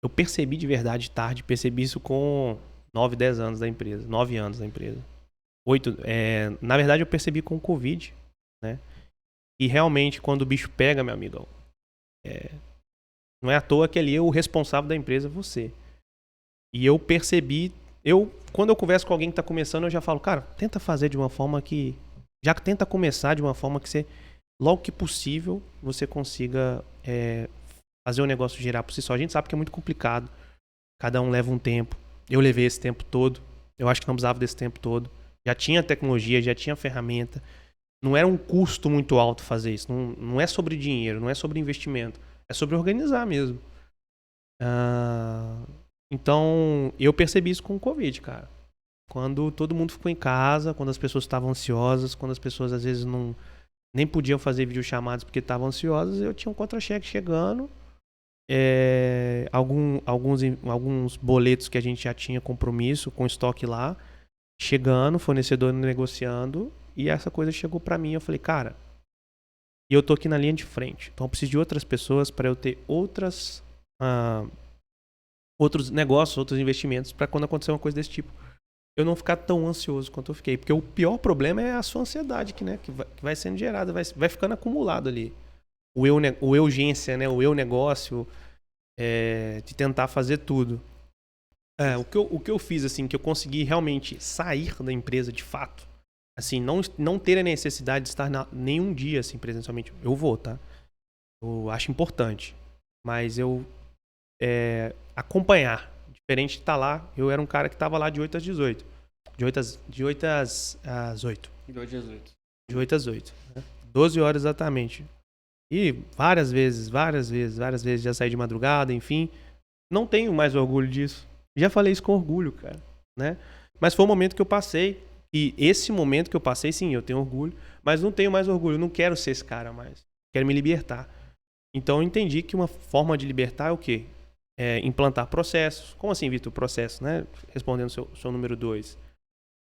eu percebi de verdade tarde, percebi isso com 9, 10 anos da empresa, 9 anos da empresa. 8, na verdade eu percebi com o Covid, né? E realmente quando o bicho pega, meu amigão, não é à toa que ali é o responsável da empresa, você. E eu percebi, quando eu converso com alguém que está começando, eu já falo, cara, tenta fazer de uma forma que... Já tenta começar de uma forma que você, logo que possível, você consiga fazer o negócio girar por si só. A gente sabe que é muito complicado. Cada um leva um tempo. Eu levei esse tempo todo. Eu acho que não precisava desse tempo todo. Já tinha tecnologia, já tinha ferramenta. Não era um custo muito alto fazer isso. Não é sobre dinheiro, não é sobre investimento. É sobre organizar mesmo. Então, eu percebi isso com o Covid, cara. Quando todo mundo ficou em casa, quando as pessoas estavam ansiosas, quando as pessoas às vezes nem podiam fazer videochamadas porque estavam ansiosas, eu tinha um contra-cheque chegando, alguns boletos que a gente já tinha compromisso com estoque lá, chegando, fornecedor negociando, e essa coisa chegou pra mim. Eu falei, cara, e eu tô aqui na linha de frente, então eu preciso de outras pessoas para eu ter outros negócios, outros investimentos para quando acontecer uma coisa desse tipo, eu não ficar tão ansioso quanto eu fiquei. Porque o pior problema é a sua ansiedade que vai sendo gerada, vai ficando acumulado ali. O urgência, né? O eu negócio, de tentar fazer tudo. O que eu fiz, assim, que eu consegui realmente sair da empresa de fato, assim, não ter a necessidade de estar nenhum dia, assim, presencialmente. Eu vou, tá? Eu acho importante. Mas eu acompanhar. Diferente de estar lá, eu era um cara que estava lá de 8 às 18. De 8 às 8. De 8 às 8. De 8 às 8. Né? 12 horas exatamente. E várias vezes já saí de madrugada, enfim. Não tenho mais orgulho disso. Já falei isso com orgulho, cara. Né? Mas foi um momento que eu passei. E esse momento que eu passei, sim, eu tenho orgulho. Mas não tenho mais orgulho. Eu não quero ser esse cara mais. Quero me libertar. Então eu entendi que uma forma de libertar é o quê? Implantar processos. Como assim, Vitor? Processo, né? Respondendo o seu número 2.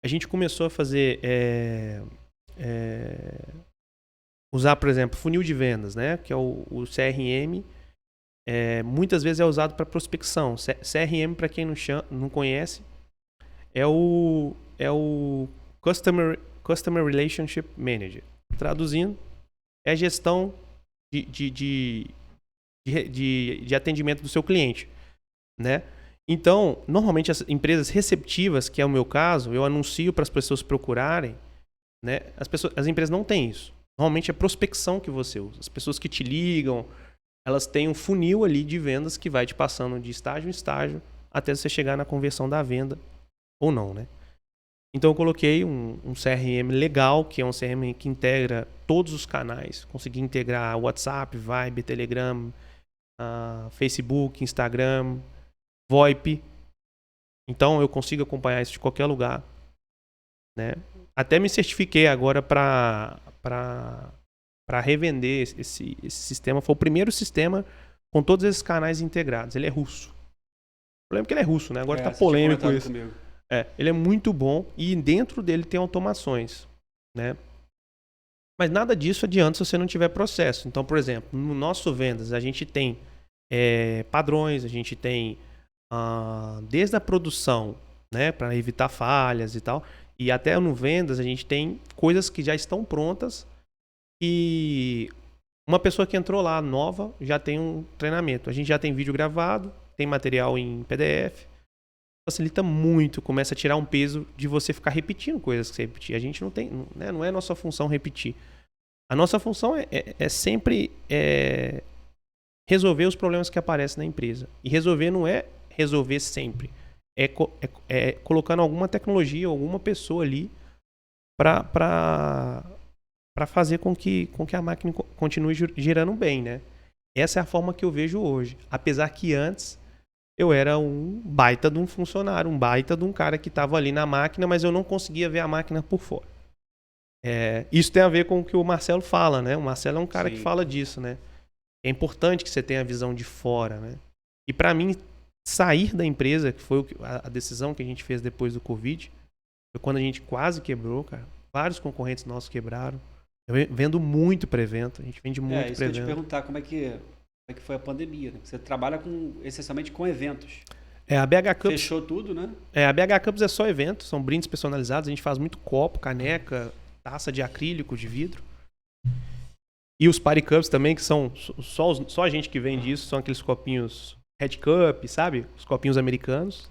A gente começou a fazer... usar, por exemplo, funil de vendas, né? Que é o CRM. Muitas vezes é usado para prospecção. CRM, para quem não conhece, é o Customer Relationship Manager. Traduzindo, é gestão de de atendimento do seu cliente, né? Então, normalmente as empresas receptivas, que é o meu caso, eu anuncio para as pessoas procurarem, né? As empresas não têm isso. Normalmente é prospecção que você usa. As pessoas que te ligam, elas têm um funil ali de vendas que vai te passando de estágio em estágio até você chegar na conversão da venda ou não, né? Então eu coloquei um CRM legal, que é um CRM que integra todos os canais. Consegui integrar WhatsApp, Viber, Telegram, Facebook, Instagram, VoIP. Então eu consigo acompanhar isso de qualquer lugar, né? Até me certifiquei agora para revender esse sistema. Foi o primeiro sistema com todos esses canais integrados. Ele é russo. O problema é que ele é russo, né? Agora tá polêmico isso. Ele é muito bom e dentro dele tem automações, né? Mas nada disso adianta se você não tiver processo. Então, por exemplo, no nosso vendas, a gente tem padrões, a gente tem desde a produção, né, para evitar falhas e tal, e até no vendas a gente tem coisas que já estão prontas e uma pessoa que entrou lá nova já tem um treinamento. A gente já tem vídeo gravado, tem material em PDF. Facilita muito, começa a tirar um peso de você ficar repetindo coisas que você repetir. A gente não tem, né, não é nossa função repetir. A nossa função é sempre resolver os problemas que aparecem na empresa. E resolver não é resolver sempre. É colocando alguma tecnologia, alguma pessoa ali para fazer com que a máquina continue girando bem, né? Essa é a forma que eu vejo hoje. Apesar que antes eu era um baita de um funcionário, um baita de um cara que estava ali na máquina, mas eu não conseguia ver a máquina por fora. Isso tem a ver com o que o Marcelo fala, né? O Marcelo é um cara que fala disso, né? É importante que você tenha a visão de fora, né? E para mim, sair da empresa, que foi a decisão que a gente fez depois do Covid, foi quando a gente quase quebrou, cara. Vários concorrentes nossos quebraram. Eu vendo muito para evento, a gente vende muito para evento. Isso que eu ia te perguntar, como é que foi a pandemia, né? Você trabalha essencialmente com eventos. A BH Cups... Fechou tudo, né? A BH Cups é só evento, são brindes personalizados. A gente faz muito copo, caneca, taça de acrílico, de vidro. E os Party Cups também, que são só a gente que vende isso. São aqueles copinhos Red Cup, sabe? Os copinhos americanos,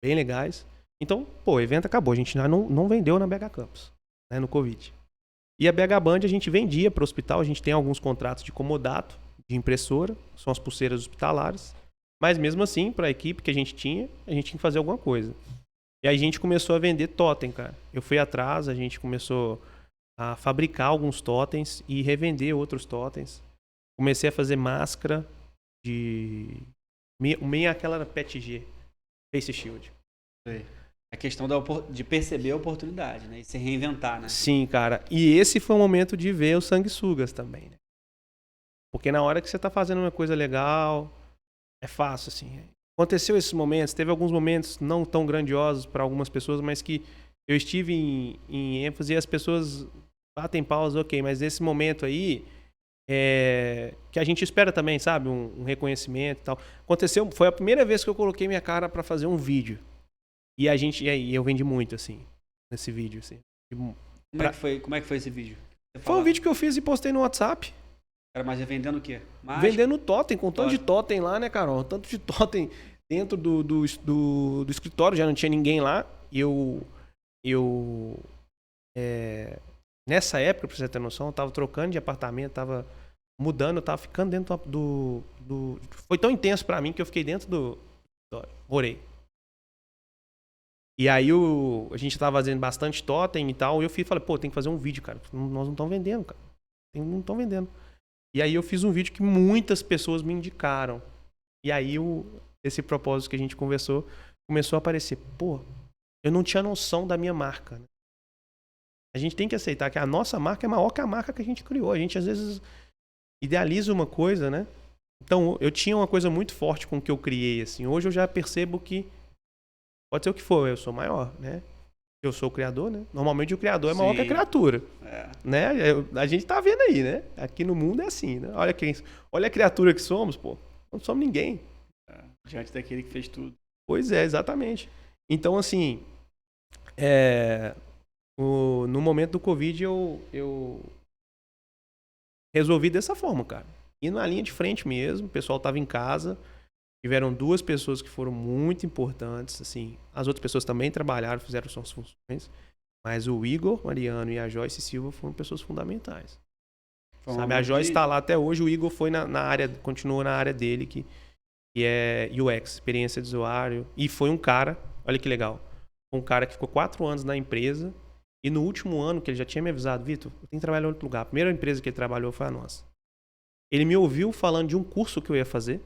bem legais. Então, o evento acabou. A gente não vendeu na BH Cups, né, no Covid. E a BH Band a gente vendia para o hospital. A gente tem alguns contratos de comodato, de impressora, são as pulseiras hospitalares. Mas mesmo assim, para a equipe que a gente tinha que fazer alguma coisa. E aí a gente começou a vender totem, cara. Eu fui atrás, a gente começou a fabricar alguns totens e revender outros totens. Comecei a fazer máscara meio aquela PETG, Face Shield. Sei. A questão de perceber a oportunidade, né? E se reinventar, né? Sim, cara. E esse foi o momento de ver os sanguessugas também, né? Porque na hora que você tá fazendo uma coisa legal, é fácil, assim. Aconteceu esses momentos, teve alguns momentos não tão grandiosos para algumas pessoas, mas que eu estive em ênfase e as pessoas batem pausa, ok, mas nesse momento aí, que a gente espera também, sabe? Um reconhecimento e tal. Aconteceu, foi a primeira vez que eu coloquei minha cara para fazer um vídeo. E eu vendi muito, assim, nesse vídeo, assim. Como é que foi esse vídeo? Foi um vídeo que eu fiz e postei no WhatsApp. Era mais vendendo o quê? Vendendo totem, com tanto de totem lá, né, Carol? Tanto de totem dentro do escritório, já não tinha ninguém lá. E nessa época, pra você ter noção, eu tava trocando de apartamento, tava mudando, eu tava ficando dentro Foi tão intenso pra mim que eu fiquei dentro do orei. E aí a gente tava fazendo bastante totem e tal, e eu falei, tem que fazer um vídeo, cara. Nós não estamos vendendo, cara. Não estão vendendo. E aí eu fiz um vídeo que muitas pessoas me indicaram. E aí esse propósito que a gente conversou começou a aparecer. Eu não tinha noção da minha marca, né? A gente tem que aceitar que a nossa marca é maior que a marca que a gente criou. A gente às vezes idealiza uma coisa, né? Então eu tinha uma coisa muito forte com o que eu criei, assim. Hoje eu já percebo que pode ser o que for, eu sou maior, né? Eu sou o criador, né? Normalmente o criador é maior que a criatura. Né? A gente tá vendo aí, né? Aqui no mundo é assim, né? Olha a criatura que somos, não somos ninguém. Diante daquele que fez tudo. Pois é, exatamente. Então, assim, no momento do Covid eu resolvi dessa forma, cara. E na linha de frente mesmo, o pessoal estava em casa. Tiveram 2 pessoas que foram muito importantes, assim. As outras pessoas também trabalharam, fizeram suas funções. Mas o Igor Mariano e a Joyce Silva foram pessoas fundamentais. Sabe, a Joyce está lá até hoje, o Igor foi na área, continuou na área dele, que é UX, experiência de usuário. E foi um cara, olha que legal, um cara que ficou 4 anos na empresa. E no último ano, que ele já tinha me avisado, Vitor, eu tenho que trabalhar em outro lugar. A primeira empresa que ele trabalhou foi a nossa. Ele me ouviu falando de um curso que eu ia fazer.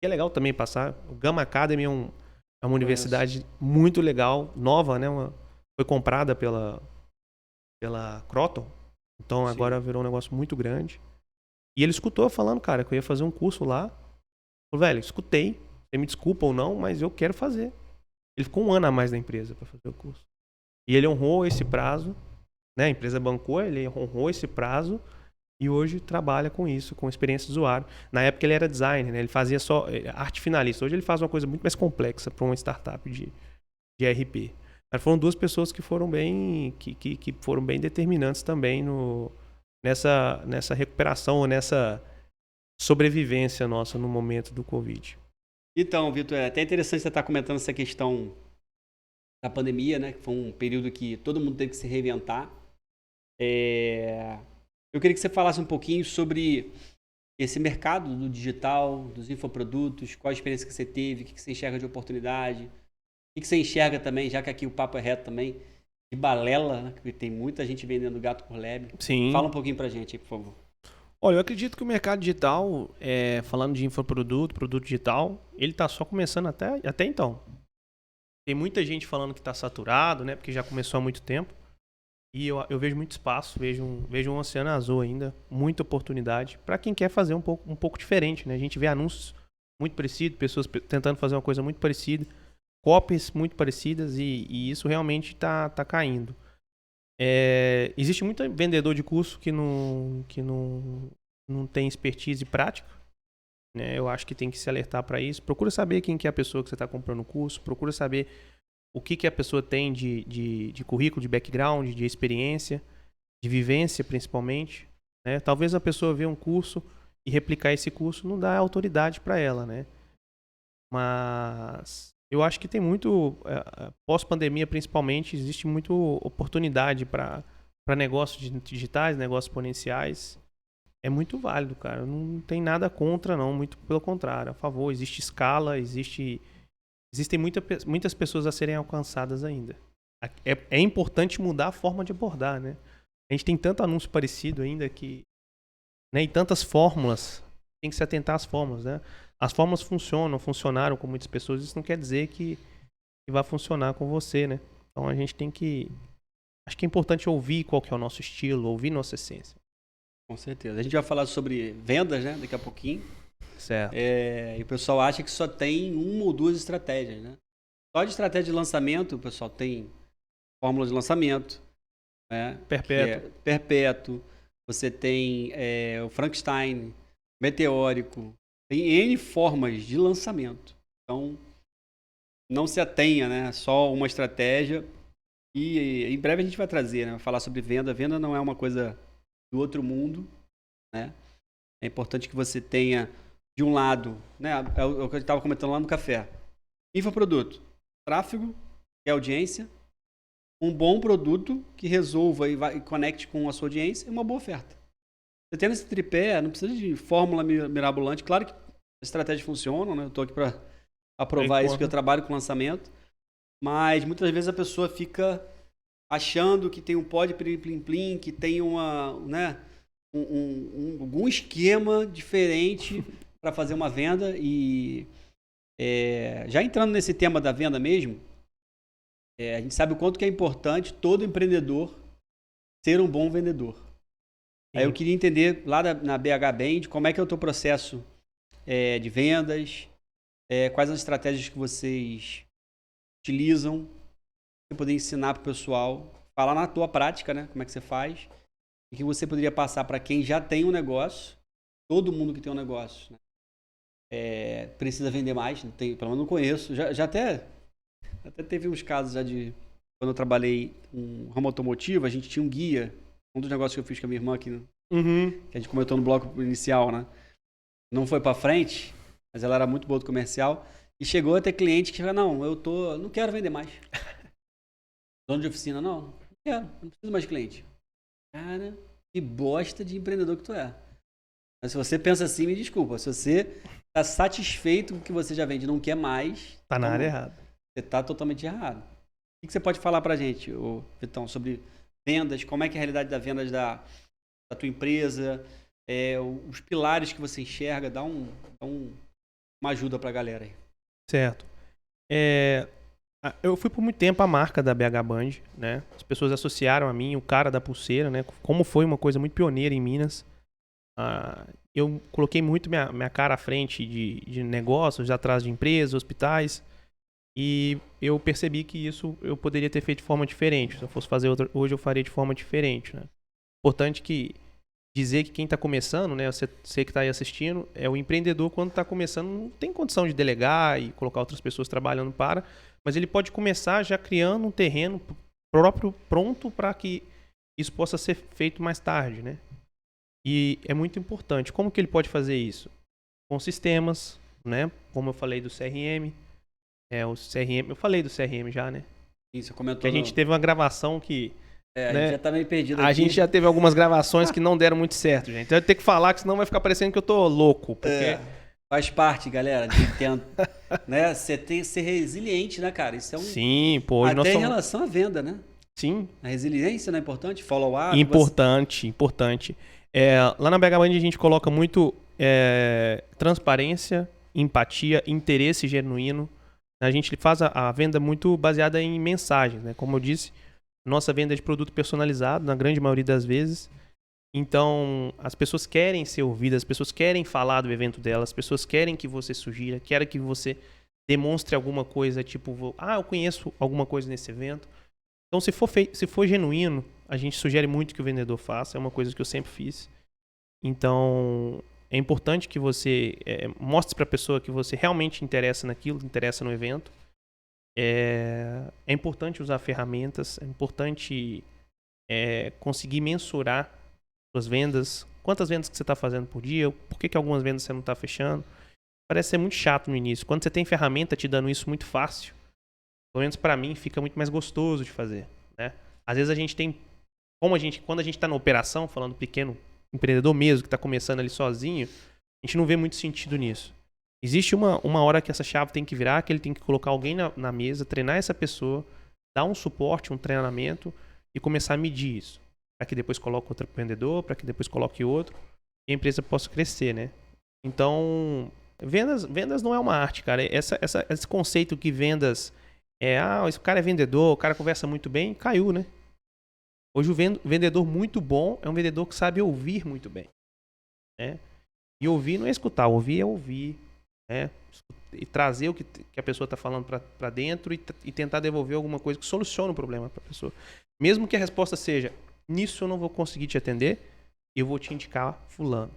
É legal também passar. O Gama Academy é uma universidade muito legal, nova, né? Foi comprada pela Croton. Então agora virou um negócio muito grande. E ele escutou falando, cara, que eu ia fazer um curso lá. Falei, velho, escutei. Você me desculpa ou não, mas eu quero fazer. Ele ficou 1 ano a mais na empresa para fazer o curso. E ele honrou esse prazo, né? A empresa bancou, ele honrou esse prazo. E hoje trabalha com isso, com experiência de usuário. Na época ele era designer, né? Ele fazia só arte finalista. Hoje ele faz uma coisa muito mais complexa para uma startup de ERP. Mas foram 2 pessoas que foram bem, que foram bem determinantes também nessa recuperação, nessa sobrevivência nossa no momento do Covid. Então, Vitor, é até interessante você estar comentando essa questão da pandemia, né? Que foi um período que todo mundo teve que se reinventar. Eu queria que você falasse um pouquinho sobre esse mercado do digital, dos infoprodutos, qual a experiência que você teve, o que você enxerga de oportunidade, o que você enxerga também, já que aqui o papo é reto também, de balela, né? Que tem muita gente vendendo gato por lebre. Sim. Fala um pouquinho pra gente aí, por favor. Olha, eu acredito que o mercado digital, falando de infoproduto, produto digital, ele está só começando até então. Tem muita gente falando que está saturado, né? Porque já começou há muito tempo. E eu vejo muito espaço, vejo um oceano azul ainda, muita oportunidade para quem quer fazer um pouco diferente, né? A gente vê anúncios muito parecidos, pessoas tentando fazer uma coisa muito parecida, cópias muito parecidas e isso realmente está caindo. Existe muito vendedor de curso que não tem expertise prática, né? Eu acho que tem que se alertar para isso. Procura saber quem que é a pessoa que você está comprando o curso, procura saber o que a pessoa tem de currículo, de background, de experiência, de vivência principalmente, né? Talvez a pessoa vê um curso e replicar esse curso não dá autoridade para ela, né? Mas eu acho que tem muito, pós-pandemia principalmente, existe muita oportunidade para negócios digitais, negócios exponenciais. É muito válido, cara. Não tem nada contra, não. Muito pelo contrário, a favor. Existe escala, existem muitas pessoas a serem alcançadas ainda. É importante mudar a forma de abordar, né? A gente tem tanto anúncio parecido ainda que... Né, e tantas fórmulas. Tem que se atentar às fórmulas, né? As fórmulas funcionaram com muitas pessoas. Isso não quer dizer que vai funcionar com você, né? Então a gente tem que... Acho que é importante ouvir qual que é o nosso estilo, ouvir nossa essência. Com certeza. A gente vai falar sobre vendas, né? Daqui a pouquinho. Certo. E o pessoal acha que só tem 1 ou 2 estratégias, né? Só de estratégia de lançamento, o pessoal tem fórmula de lançamento, né? Perpétuo. Você tem o Frankenstein, meteórico. Tem N formas de lançamento. Então, não se atenha, né? Só uma estratégia. E em breve a gente vai trazer, né? Vai falar sobre venda. Venda não é uma coisa do outro mundo, né? É importante que você tenha, de um lado, né? É o que eu estava comentando lá no café. Infoproduto, tráfego e audiência, um bom produto que resolva e conecte com a sua audiência e uma boa oferta. Você tendo esse tripé, não precisa de fórmula mirabolante. Claro que as estratégias funcionam, né? Eu estou aqui para aprovar isso, porque eu trabalho com lançamento. Mas muitas vezes a pessoa fica achando que tem um pó de plim-plim-plim, que tem algum esquema diferente para fazer uma venda. E já entrando nesse tema da venda mesmo, a gente sabe o quanto que é importante todo empreendedor ser um bom vendedor. Sim. Aí eu queria entender lá na BH Band como é que é o teu processo de vendas, quais as estratégias que vocês utilizam, para poder ensinar para o pessoal, falar na tua prática, né? Como é que você faz, e que você poderia passar para quem já tem um negócio, todo mundo que tem um negócio, né? Precisa vender mais, pelo menos não conheço, já até teve uns casos já de, quando eu trabalhei com ramo automotivo, a gente tinha um guia, um dos negócios que eu fiz com a minha irmã aqui que a gente comentou no bloco inicial, né? Não foi pra frente, mas ela era muito boa do comercial. E chegou a ter cliente que fala, não, não quero vender mais. Dono de oficina, não quero, não preciso mais de cliente. Cara, que bosta de empreendedor que tu é. Mas se você pensa assim, me desculpa. Se você tá satisfeito com o que você já vende e não quer mais... Tá na então, área errada. Você tá totalmente errado. O que você pode falar pra gente, Vitão, sobre vendas? Como é que é a realidade das vendas da tua empresa? Os pilares que você enxerga? Dá uma ajuda pra galera aí. Certo. Eu fui por muito tempo a marca da BH Band, né? As pessoas associaram a mim o cara da pulseira, né? Como foi uma coisa muito pioneira em Minas. Eu coloquei muito minha cara à frente de negócios, atrás de empresas, hospitais. E eu percebi que isso eu poderia ter feito de forma diferente. Se eu fosse fazer outra, hoje eu faria de forma diferente, né? Importante que dizer que quem está começando, né? Você que está aí assistindo, o empreendedor quando está começando não tem condição de delegar e colocar outras pessoas trabalhando mas ele pode começar já criando um terreno próprio pronto para que isso possa ser feito mais tarde, né? E é muito importante. Como que ele pode fazer isso? Com sistemas, né? Como eu falei do CRM. O CRM, eu falei do CRM já, né? Isso, comentou. Que a gente teve uma gravação que... a gente já tá meio perdido aqui. A gente já teve algumas gravações que não deram muito certo, gente. Então eu tenho que falar, que senão vai ficar parecendo que eu tô louco. Porque... faz parte, galera, de né? Você tem que ser resiliente, né, cara? Isso é Sim, pô. Até em relação à venda, né? Sim. A resiliência não é importante? Follow-up? Importante. Lá na BH Band a gente coloca muito transparência, empatia, interesse genuíno. A gente faz a venda muito baseada em mensagens, né? Como eu disse, nossa venda é de produto personalizado, na grande maioria das vezes. Então, as pessoas querem ser ouvidas, as pessoas querem falar do evento delas, as pessoas querem que você sugira, querem que você demonstre alguma coisa, tipo, eu conheço alguma coisa nesse evento. Então, se for genuíno, a gente sugere muito que o vendedor faça, é uma coisa que eu sempre fiz. Então, é importante que você mostre para a pessoa que você realmente interessa naquilo, interessa no evento. É importante usar ferramentas, é importante conseguir mensurar suas vendas, quantas vendas que você está fazendo por dia, por que algumas vendas você não está fechando. Parece ser muito chato no início. Quando você tem ferramenta te dando isso muito fácil, pelo menos para mim, fica muito mais gostoso de fazer, né? Às vezes a gente tem, quando a gente está na operação, falando pequeno empreendedor mesmo, que está começando ali sozinho, a gente não vê muito sentido nisso. Existe uma hora que essa chave tem que virar, que ele tem que colocar alguém na mesa, treinar essa pessoa, dar um suporte, um treinamento e começar a medir isso. Para que depois coloque outro empreendedor, para que depois coloque outro e a empresa possa crescer, né? Então, vendas não é uma arte, cara. Esse conceito que vendas esse cara é vendedor, o cara conversa muito bem, caiu, né? Hoje o vendedor muito bom é um vendedor que sabe ouvir muito bem, né? E ouvir não é escutar, ouvir é ouvir, né? E trazer o que a pessoa está falando para dentro e tentar devolver alguma coisa que solucione o problema para a pessoa. Mesmo que a resposta seja, nisso eu não vou conseguir te atender, eu vou te indicar fulano.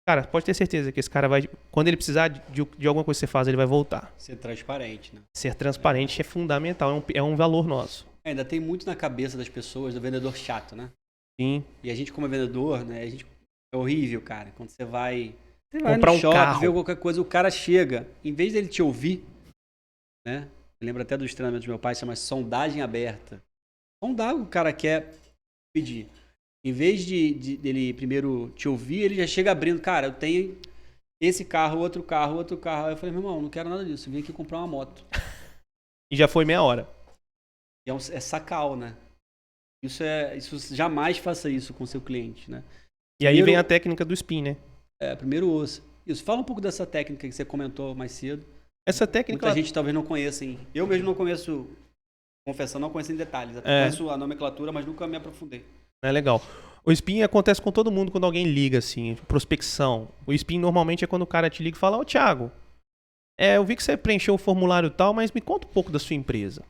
Cara, pode ter certeza que esse cara vai, quando ele precisar de alguma coisa que você faz, ele vai voltar. Ser transparente, né? Ser transparente é fundamental, é um valor nosso. Ainda tem muito na cabeça das pessoas do vendedor chato, né? Sim. E a gente como vendedor, né? É horrível, cara. Quando você vai comprar no shopping, carro, ver qualquer coisa, o cara chega, em vez dele te ouvir, né? Eu lembro até dos treinamentos do meu pai, chama sondagem aberta. Sondar o cara quer pedir. Em vez dele primeiro te ouvir, ele já chega abrindo. Cara, eu tenho esse carro, outro carro. Aí eu falei, meu irmão, não quero nada disso. Eu vim aqui comprar uma moto. E já foi meia hora. É sacal, né? Isso jamais faça isso com seu cliente, né? E aí vem a técnica do spin, né? Primeiro ouça. Isso, fala um pouco dessa técnica que você comentou mais cedo. Essa técnica... Muita gente talvez não conheça, hein? Eu mesmo não conheço, confessando, não conheço em detalhes. Até conheço a nomenclatura, mas nunca me aprofundei. É legal. O spin acontece com todo mundo quando alguém liga, assim, prospecção. O spin normalmente é quando o cara te liga e fala, Thiago, eu vi que você preencheu o formulário tal, mas me conta um pouco da sua empresa.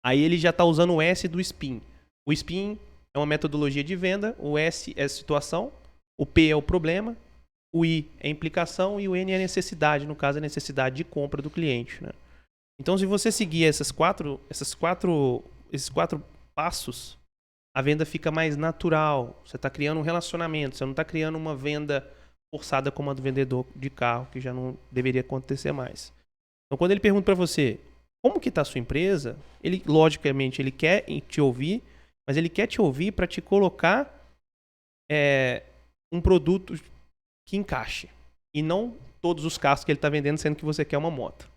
Aí ele já está usando o S do spin. O spin é uma metodologia de venda, o S é situação, o P é o problema, o I é implicação e o N é necessidade, no caso a necessidade de compra do cliente, né? Então se você seguir esses quatro passos, a venda fica mais natural. Você está criando um relacionamento, você não está criando uma venda forçada como a do vendedor de carro, que já não deveria acontecer mais. Então, quando ele pergunta para você como que está a sua empresa, ele, logicamente, ele quer te ouvir, mas ele quer te ouvir para te colocar um produto que encaixe. E não todos os carros que ele está vendendo, sendo que você quer uma moto.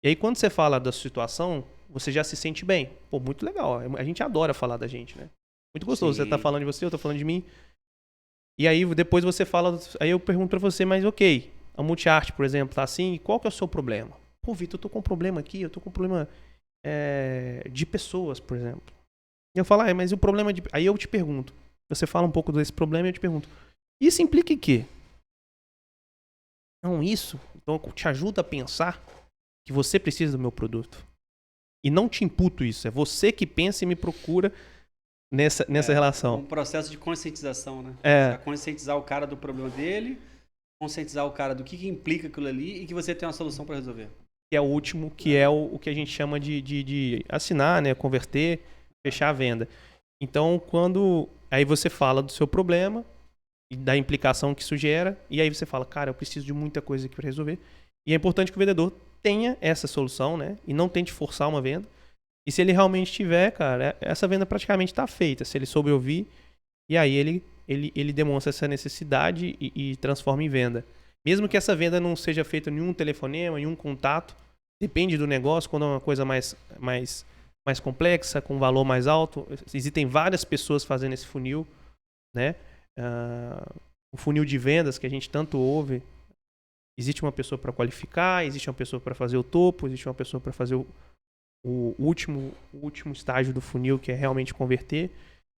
E aí, quando você fala da situação, você já se sente bem. Pô, muito legal. A gente adora falar da gente, né? Muito gostoso. Sim. Você tá falando de você, eu tô falando de mim. E aí, depois você fala... Aí eu pergunto pra você, mas ok, a Multiarte, por exemplo, tá assim, e qual que é o seu problema? Pô, Vitor, eu tô com um problema aqui, eu tô com um problema de pessoas, por exemplo. E eu falo, mas o problema de... Aí eu te pergunto. Você fala um pouco desse problema e eu te pergunto. Isso implica em quê? Não, isso. Então, te ajuda a pensar que você precisa do meu produto. E não te imputo isso. É você que pensa e me procura nessa relação. Um processo de conscientização, né? É. Conscientizar o cara do problema dele, conscientizar o cara do que implica aquilo ali e que você tem uma solução para resolver. Que é o último, que é o que a gente chama de assinar, né? Converter, fechar a venda. Então, aí você fala do seu problema e da implicação que isso gera, e aí você fala, cara, eu preciso de muita coisa aqui para resolver. E é importante que o vendedor tenha essa solução, né? E não tente forçar uma venda. E se ele realmente tiver, cara, essa venda praticamente está feita. Se ele soube ouvir, e aí ele demonstra essa necessidade e transforma em venda. Mesmo que essa venda não seja feita em um telefonema, em um contato, depende do negócio, quando é uma coisa mais complexa, com valor mais alto. Existem várias pessoas fazendo esse funil, né? O funil de vendas que a gente tanto ouve. Existe uma pessoa para qualificar, existe uma pessoa para fazer o topo, existe uma pessoa para fazer o último estágio do funil, que é realmente converter.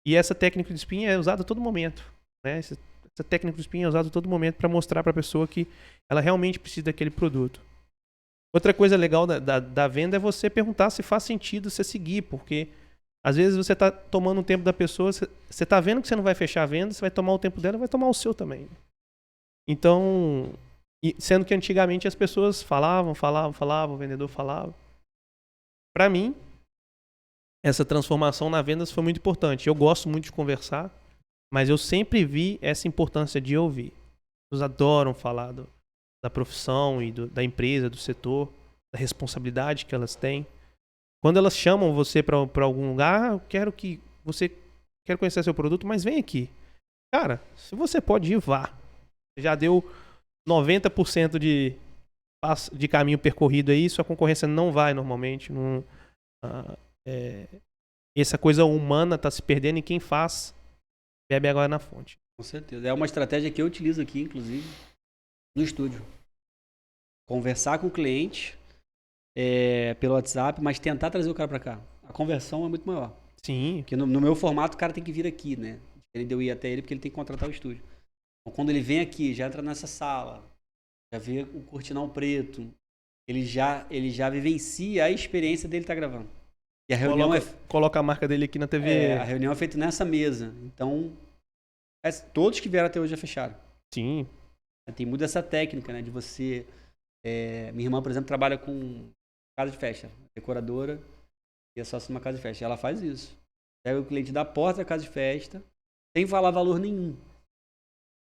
E essa técnica de spin é usada a todo momento, né? Essa técnica de spin é usada a todo momento para mostrar para a pessoa que ela realmente precisa daquele produto. Outra coisa legal da venda é você perguntar se faz sentido você seguir, porque às vezes você está tomando o tempo da pessoa, você está vendo que você não vai fechar a venda, você vai tomar o tempo dela e vai tomar o seu também. Então, sendo que antigamente as pessoas falavam, o vendedor falava. Para mim, essa transformação na vendas foi muito importante. Eu gosto muito de conversar, mas eu sempre vi essa importância de ouvir. As pessoas adoram falar da profissão e da empresa, do setor, da responsabilidade que elas têm. Quando elas chamam você para algum lugar, eu quero conhecer seu produto, mas vem aqui. Cara, se você pode ir, vá. Você já deu 90% de caminho percorrido aí, sua concorrência não vai normalmente. Essa coisa humana está se perdendo e quem faz bebe agora na fonte. Com certeza. É uma estratégia que eu utilizo aqui, inclusive, no estúdio. Conversar com o cliente pelo WhatsApp, mas tentar trazer o cara para cá. A conversão é muito maior. Sim. Porque no meu formato o cara tem que vir aqui, né? Diferente de eu ir até ele porque ele tem que contratar o estúdio. Então, quando ele vem aqui, já entra nessa sala, já vê o cortinão preto, ele já vivencia a experiência dele estar gravando. E a reunião coloca a marca dele aqui na TV. A reunião é feita nessa mesa. Então, todos que vieram até hoje já fecharam. Sim. Tem muito essa técnica, né? De você... minha irmã, por exemplo, trabalha com casa de festa. Decoradora e é sócia de uma casa de festa. E ela faz isso. Pega o cliente da porta da casa de festa, sem falar valor nenhum.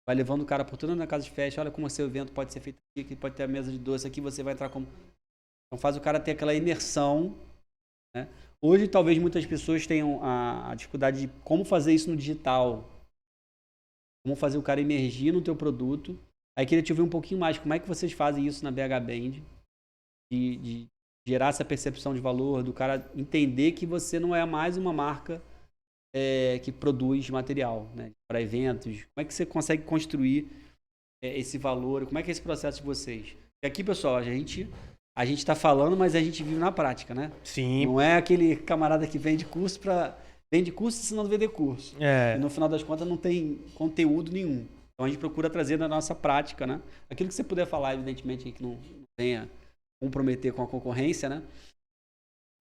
Vai levando o cara por toda na casa de festa. Olha como o seu evento pode ser feito aqui pode ter a mesa de doce aqui, você vai entrar como... Então faz o cara ter aquela imersão, né? Hoje, talvez muitas pessoas tenham a dificuldade de como fazer isso no digital. Como fazer o cara emergir no teu produto. Aí queria te ouvir um pouquinho mais. Como é que vocês fazem isso na BH Band? De gerar essa percepção de valor, do cara entender que você não é mais uma marca que produz material, né, para eventos. Como é que você consegue construir esse valor? Como é que é esse processo de vocês? E aqui, pessoal, a gente está falando, mas a gente vive na prática, né? Sim. Não é aquele camarada que vende curso se não vender curso. E no final das contas não tem conteúdo nenhum. Então a gente procura trazer na nossa prática, né? Aquilo que você puder falar, evidentemente, que não venha comprometer com a concorrência, né?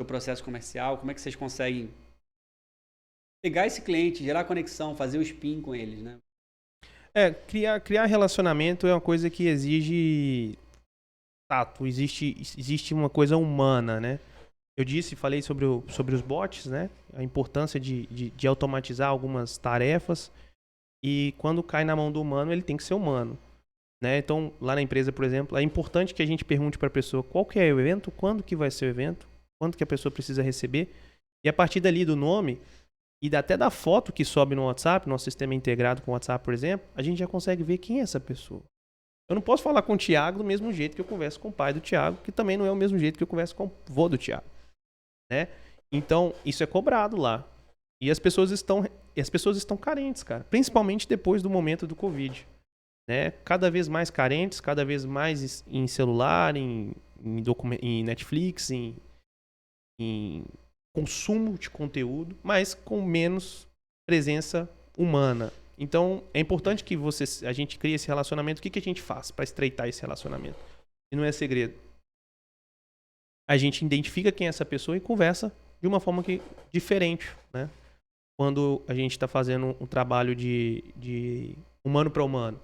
O processo comercial, como é que vocês conseguem pegar esse cliente, gerar conexão, fazer o spin com eles, né? Criar relacionamento é uma coisa que exige tato, existe uma coisa humana, né? falei sobre os bots, né? A importância de automatizar algumas tarefas. E quando cai na mão do humano, ele tem que ser humano. Né? Então, lá na empresa, por exemplo, é importante que a gente pergunte para a pessoa qual que é o evento, quando que vai ser o evento, quando que a pessoa precisa receber. E a partir dali do nome e até da foto que sobe no WhatsApp, nosso sistema integrado com o WhatsApp, por exemplo, a gente já consegue ver quem é essa pessoa. Eu não posso falar com o Thiago do mesmo jeito que eu converso com o pai do Thiago, que também não é o mesmo jeito que eu converso com o vô do Thiago. Né? Então, isso é cobrado lá. E as pessoas estão carentes, cara. Principalmente depois do momento do Covid. Né? Cada vez mais carentes, cada vez mais em celular, em Netflix, em consumo de conteúdo, mas com menos presença humana. Então, é importante que a gente crie esse relacionamento. O que a gente faz para estreitar esse relacionamento? E não é segredo. A gente identifica quem é essa pessoa e conversa de uma forma diferente, né? Quando a gente está fazendo um trabalho de humano para humano.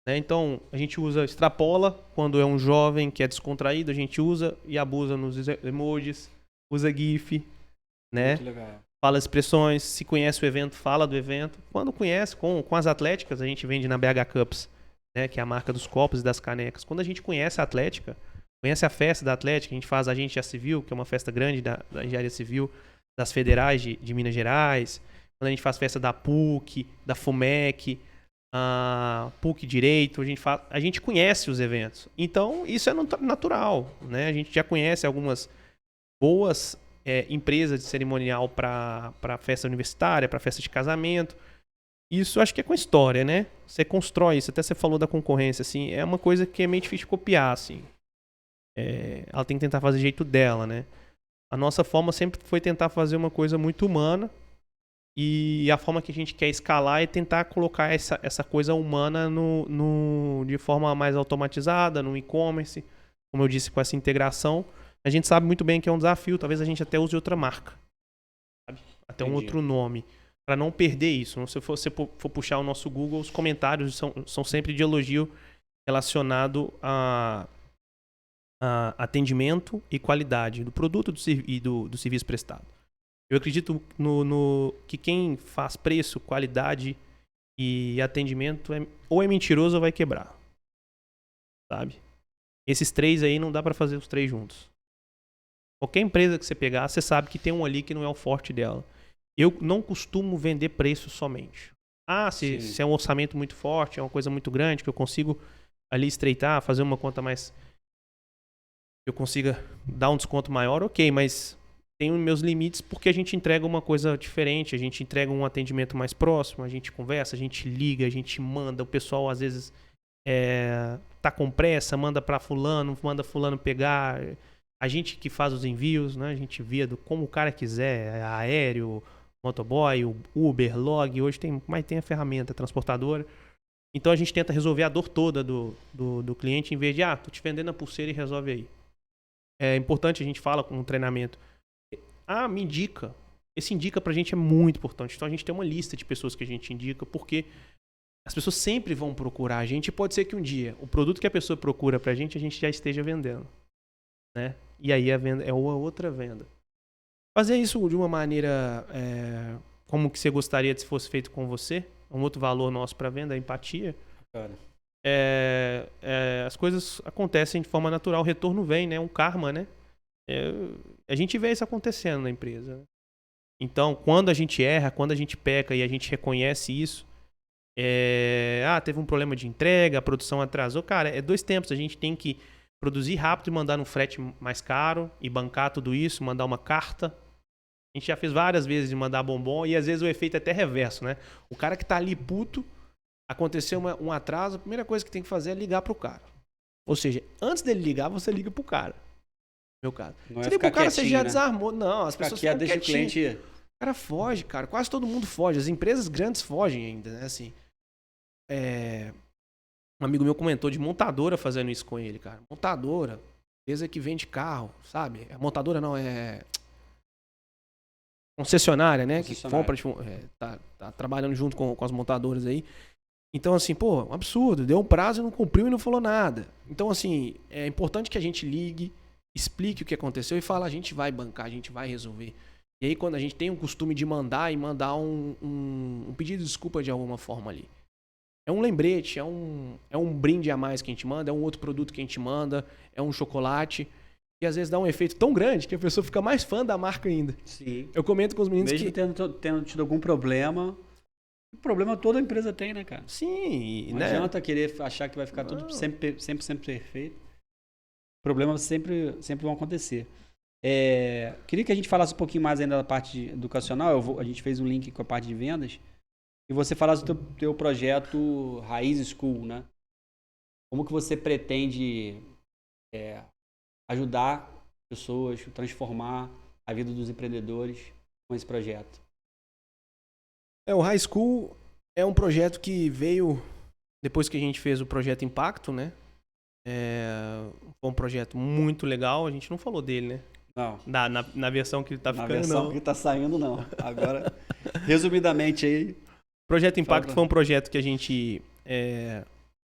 Né? Então, a gente extrapola quando é um jovem que é descontraído, a gente usa e abusa nos emojis, usa GIF, né? Muito legal. Fala expressões, se conhece o evento, fala do evento. Quando conhece, com as atléticas, a gente vende na BH Cups, né? Que é a marca dos copos e das canecas. Quando a gente conhece a Atlética, conhece a festa da Atlética, a gente faz a Agência Civil, que é uma festa grande da Engenharia Civil, das federais de Minas Gerais. Quando a gente faz festa da PUC, da FUMEC, a PUC Direito, a gente conhece os eventos. Então, isso é natural, né? A gente já conhece algumas boas empresas de cerimonial para festa universitária, para festa de casamento. Isso acho que é com história, né? Você constrói isso. Até você falou da concorrência, assim. É uma coisa que é meio difícil de copiar, assim. Ela tem que tentar fazer do jeito dela, né? A nossa forma sempre foi tentar fazer uma coisa muito humana. E a forma que a gente quer escalar é tentar colocar essa coisa humana de forma mais automatizada, no e-commerce. Como eu disse, com essa integração. A gente sabe muito bem que é um desafio. Talvez a gente até use outra marca. Sabe? Até um outro nome. Para não perder isso. Se você for puxar o nosso Google, os comentários são sempre de elogio relacionado a atendimento e qualidade do produto e do serviço prestado. Eu acredito que quem faz preço, qualidade e atendimento ou é mentiroso ou vai quebrar. Sabe? Esses três aí não dá para fazer os três juntos. Qualquer empresa que você pegar, você sabe que tem um ali que não é o forte dela. Eu não costumo vender preço somente. Se é um orçamento muito forte, é uma coisa muito grande, que eu consigo ali estreitar, fazer uma conta mais... eu consiga dar um desconto maior, ok, mas tem os meus limites porque a gente entrega uma coisa diferente, a gente entrega um atendimento mais próximo, a gente conversa, a gente liga, a gente manda, o pessoal às vezes tá com pressa, manda para fulano, manda fulano pegar, a gente que faz os envios, né? A gente via como o cara quiser, aéreo, motoboy, Uber, Log, hoje tem a ferramenta transportadora. Então a gente tenta resolver a dor toda do cliente em vez de, tô te vendendo a pulseira e resolve aí. É importante, a gente fala com um treinamento. Me indica. Esse indica pra gente é muito importante. Então a gente tem uma lista de pessoas que a gente indica, porque as pessoas sempre vão procurar a gente. E pode ser que um dia o produto que a pessoa procura pra gente, a gente já esteja vendendo. Né? E aí a venda é uma outra venda. Fazer isso de uma maneira como que você gostaria que fosse feito com você, um outro valor nosso pra venda, a empatia. Cara. As coisas acontecem de forma natural, o retorno vem, né? Um karma, né? A gente vê isso acontecendo na empresa. Né? Então, quando a gente erra, quando a gente peca e a gente reconhece isso, teve um problema de entrega, a produção atrasou. Cara, é dois tempos. A gente tem que produzir rápido e mandar num frete mais caro e bancar tudo isso, mandar uma carta. A gente já fez várias vezes de mandar bombom e às vezes o efeito é até reverso, né? O cara que tá ali puto, aconteceu um atraso, a primeira coisa que tem que fazer é ligar pro cara. Ou seja, antes dele ligar, você liga pro cara. Meu caso. Você liga pro cara, você já desarmou. Não, as pessoas ficam deixa o cliente ir. O cara foge, cara. Quase todo mundo foge. As empresas grandes fogem ainda, né? Assim, um amigo meu comentou de montadora fazendo isso com ele, cara. Montadora. Empresa que vende carro, sabe? Montadora não, concessionária, né? Que compra, tá trabalhando junto com as montadoras aí. Então, assim, um absurdo. Deu um prazo e não cumpriu e não falou nada. Então, assim, é importante que a gente ligue, explique o que aconteceu e fala, a gente vai bancar, a gente vai resolver. E aí quando a gente tem o costume de mandar um pedido de desculpa de alguma forma ali. É um lembrete, é um brinde a mais que a gente manda, é um outro produto que a gente manda, é um chocolate. E às vezes dá um efeito tão grande que a pessoa fica mais fã da marca ainda. Sim. Eu comento com os meninos Mesmo tendo tido algum problema, o problema toda a empresa tem, né, cara? Sim, Não né? adianta querer achar que vai ficar tudo sempre perfeito. Problemas sempre vão acontecer. Queria que a gente falasse um pouquinho mais ainda da parte educacional. A gente fez um link com a parte de vendas. E você falasse do teu projeto Raiz School, né? Como que você pretende ajudar pessoas, transformar a vida dos empreendedores com esse projeto? O High School é um projeto que veio depois que a gente fez o projeto Impacto, né? Foi um projeto muito legal. A gente não falou dele, né? Não. Na versão que tá ficando, na versão não. que tá saindo, não. Agora, resumidamente aí. O projeto Impacto foi um projeto que a gente,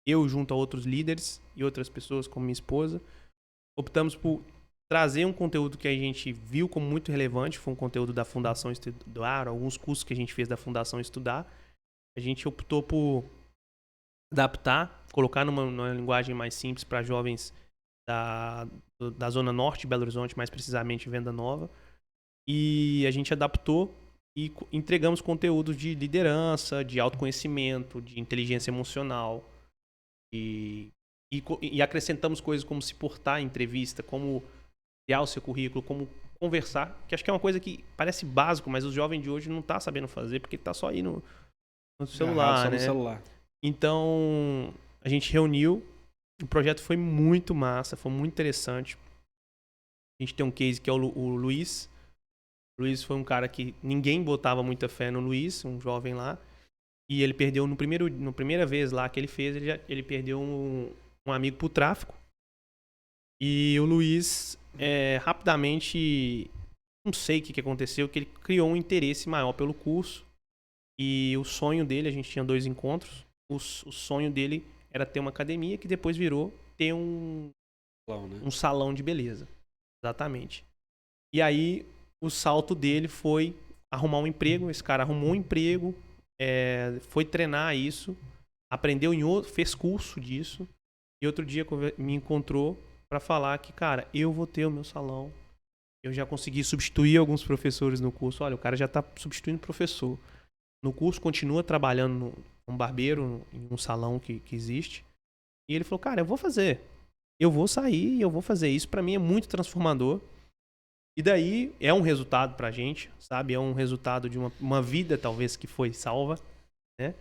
eu junto a outros líderes e outras pessoas, como minha esposa, optamos por trazer um conteúdo que a gente viu como muito relevante. Foi um conteúdo da Fundação Estudar, alguns cursos que a gente fez da Fundação Estudar. A gente optou por adaptar, colocar numa linguagem mais simples para jovens da Zona Norte de Belo Horizonte, mais precisamente Venda Nova. E a gente adaptou e entregamos conteúdos de liderança, de autoconhecimento, de inteligência emocional. E acrescentamos coisas como se portar em entrevista, como criar o seu currículo, como conversar, que acho que é uma coisa que parece básico, mas os jovens de hoje não tá sabendo fazer, porque tá só aí no celular, né? No celular. Então, a gente reuniu, o projeto foi muito massa, foi muito interessante. A gente tem um case que é o Luiz. O Luiz foi um cara que ninguém botava muita fé no Luiz, um jovem lá. E ele perdeu na primeira vez lá que ele fez, ele perdeu um amigo pro tráfico. E o Luiz, rapidamente, não sei o que aconteceu, que ele criou um interesse maior pelo curso. E o sonho dele, a gente tinha 2 encontros, o sonho dele era ter uma academia que depois virou ter um salão de beleza. Exatamente. E aí, o salto dele foi arrumar um emprego. Esse cara arrumou um emprego, foi treinar isso, aprendeu fez curso disso. E outro dia me encontrou para falar que, cara, eu vou ter o meu salão. Eu já consegui substituir alguns professores no curso. Olha, o cara já tá substituindo professor. No curso, continua trabalhando um barbeiro em um salão que existe. E ele falou, cara, eu vou fazer. Eu vou sair e eu vou fazer. Isso para mim é muito transformador. E daí é um resultado pra gente, sabe? É um resultado de uma vida, talvez, que foi salva, né?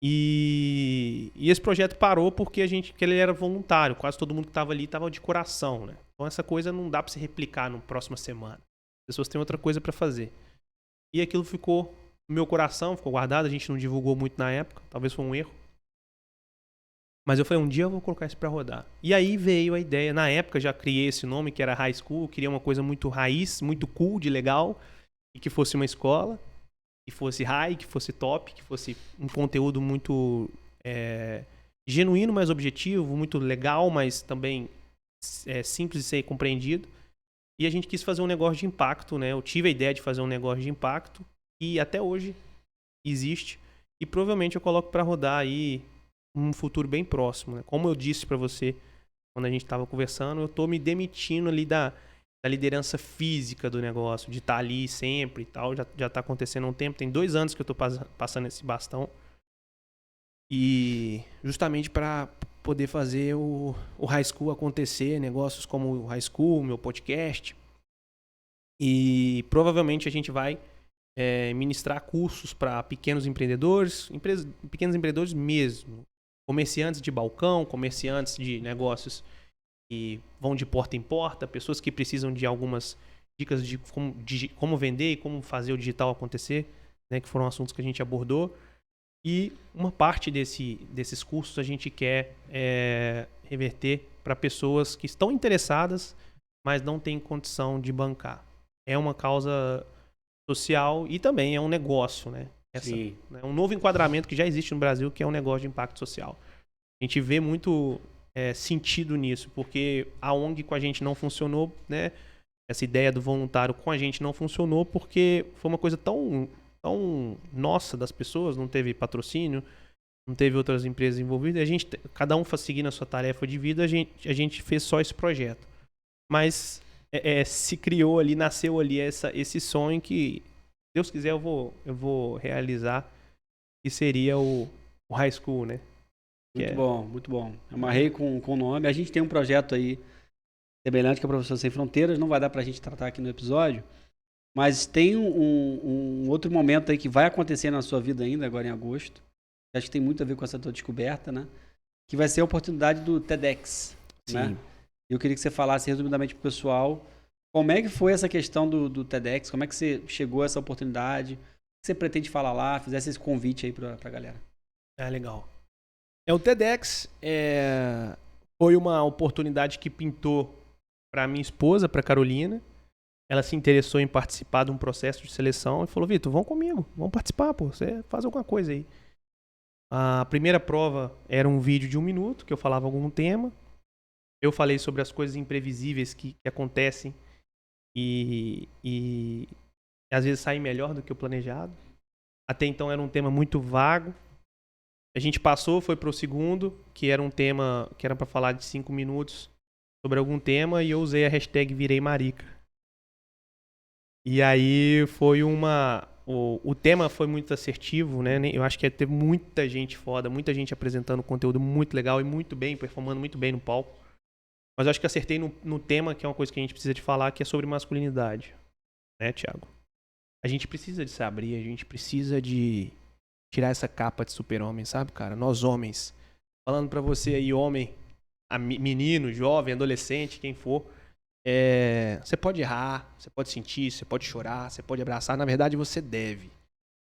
E esse projeto parou porque ele era voluntário. Quase todo mundo que estava ali estava de coração, né? Então essa coisa não dá para se replicar na próxima semana. As pessoas têm outra coisa para fazer. E aquilo ficou no meu coração, ficou guardado. A gente não divulgou muito na época. Talvez foi um erro. Mas eu falei, um dia eu vou colocar isso para rodar. E aí veio a ideia. Na época já criei esse nome, que era High School. Eu queria uma coisa muito raiz, muito cool, de legal. E que fosse uma escola. Que fosse high, que fosse top, que fosse um conteúdo muito genuíno, mas objetivo, muito legal, mas também simples de ser compreendido. E a gente quis fazer um negócio de impacto, né? Eu tive a ideia de fazer um negócio de impacto e até hoje existe. E provavelmente eu coloco para rodar aí um futuro bem próximo, né? Como eu disse para você quando a gente estava conversando, eu tô me demitindo ali da liderança física do negócio, de estar ali sempre e tal. Já tá acontecendo há um tempo. Tem 2 anos que eu tô passando esse bastão. E justamente para poder fazer o High School acontecer, negócios como o High School, meu podcast. E provavelmente a gente vai ministrar cursos para pequenos empreendedores, pequenos empreendedores mesmo. Comerciantes de balcão, comerciantes de negócios que vão de porta em porta, pessoas que precisam de algumas dicas de como vender e como fazer o digital acontecer, né, que foram assuntos que a gente abordou. E uma parte desses cursos a gente quer reverter para pessoas que estão interessadas, mas não têm condição de bancar. É uma causa social e também é um negócio, né? Um novo enquadramento que já existe no Brasil, que é um negócio de impacto social. A gente vê muito sentido nisso, porque a ONG com a gente não funcionou, né? Essa ideia do voluntário com a gente não funcionou porque foi uma coisa tão nossa das pessoas, não teve patrocínio, não teve outras empresas envolvidas, cada um foi seguindo a sua tarefa de vida, a gente fez só esse projeto. Mas se criou ali, nasceu ali esse sonho que, se Deus quiser, eu vou realizar, que seria o High School, né? Muito bom, muito bom. Amarrei com o nome. A gente tem um projeto aí semelhante que é o Professor Sem Fronteiras, não vai dar pra gente tratar aqui no episódio, mas tem um outro momento aí que vai acontecer na sua vida ainda, agora em agosto. Acho que tem muito a ver com essa tua descoberta, né? Que vai ser a oportunidade do TEDx, Sim. né? Eu queria que você falasse resumidamente pro pessoal como é que foi essa questão do TEDx, como é que você chegou a essa oportunidade, o que você pretende falar lá, fizesse esse convite aí pra galera. Legal. O TEDx foi uma oportunidade que pintou para minha esposa, para Carolina. Ela se interessou em participar de um processo de seleção e falou: Vitor, vamos comigo, vamos participar, pô, você faz alguma coisa aí. A primeira prova era um vídeo de 1 minuto, que eu falava algum tema. Eu falei sobre as coisas imprevisíveis que acontecem e às vezes saem melhor do que o planejado. Até então era um tema muito vago. A gente passou, foi pro segundo, que era um tema que era para falar de 5 minutos sobre algum tema, e eu usei a hashtag Virei Marica. E aí foi o tema foi muito assertivo, né? Eu acho que teve muita gente foda, muita gente apresentando conteúdo muito legal e muito bem, performando muito bem no palco. Mas eu acho que acertei no tema, que é uma coisa que a gente precisa de falar, que é sobre masculinidade. Né, Thiago? A gente precisa de se abrir, a gente precisa de tirar essa capa de super-homem, sabe, cara? Nós homens. Falando pra você aí, homem, menino, jovem, adolescente, quem for. Você pode errar, você pode sentir, você pode chorar, você pode abraçar. Na verdade, você deve.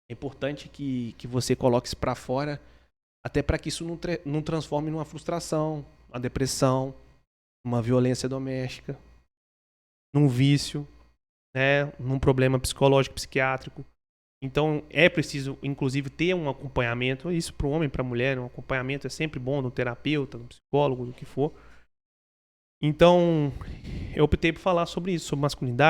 É importante que você coloque isso pra fora, até para que isso não transforme numa frustração, uma depressão, uma violência doméstica, num vício, né, num problema psicológico, psiquiátrico. Então, é preciso, inclusive, ter um acompanhamento. Isso para o homem e para a mulher, um acompanhamento é sempre bom, no terapeuta, no psicólogo, do que for. Então, eu optei por falar sobre isso,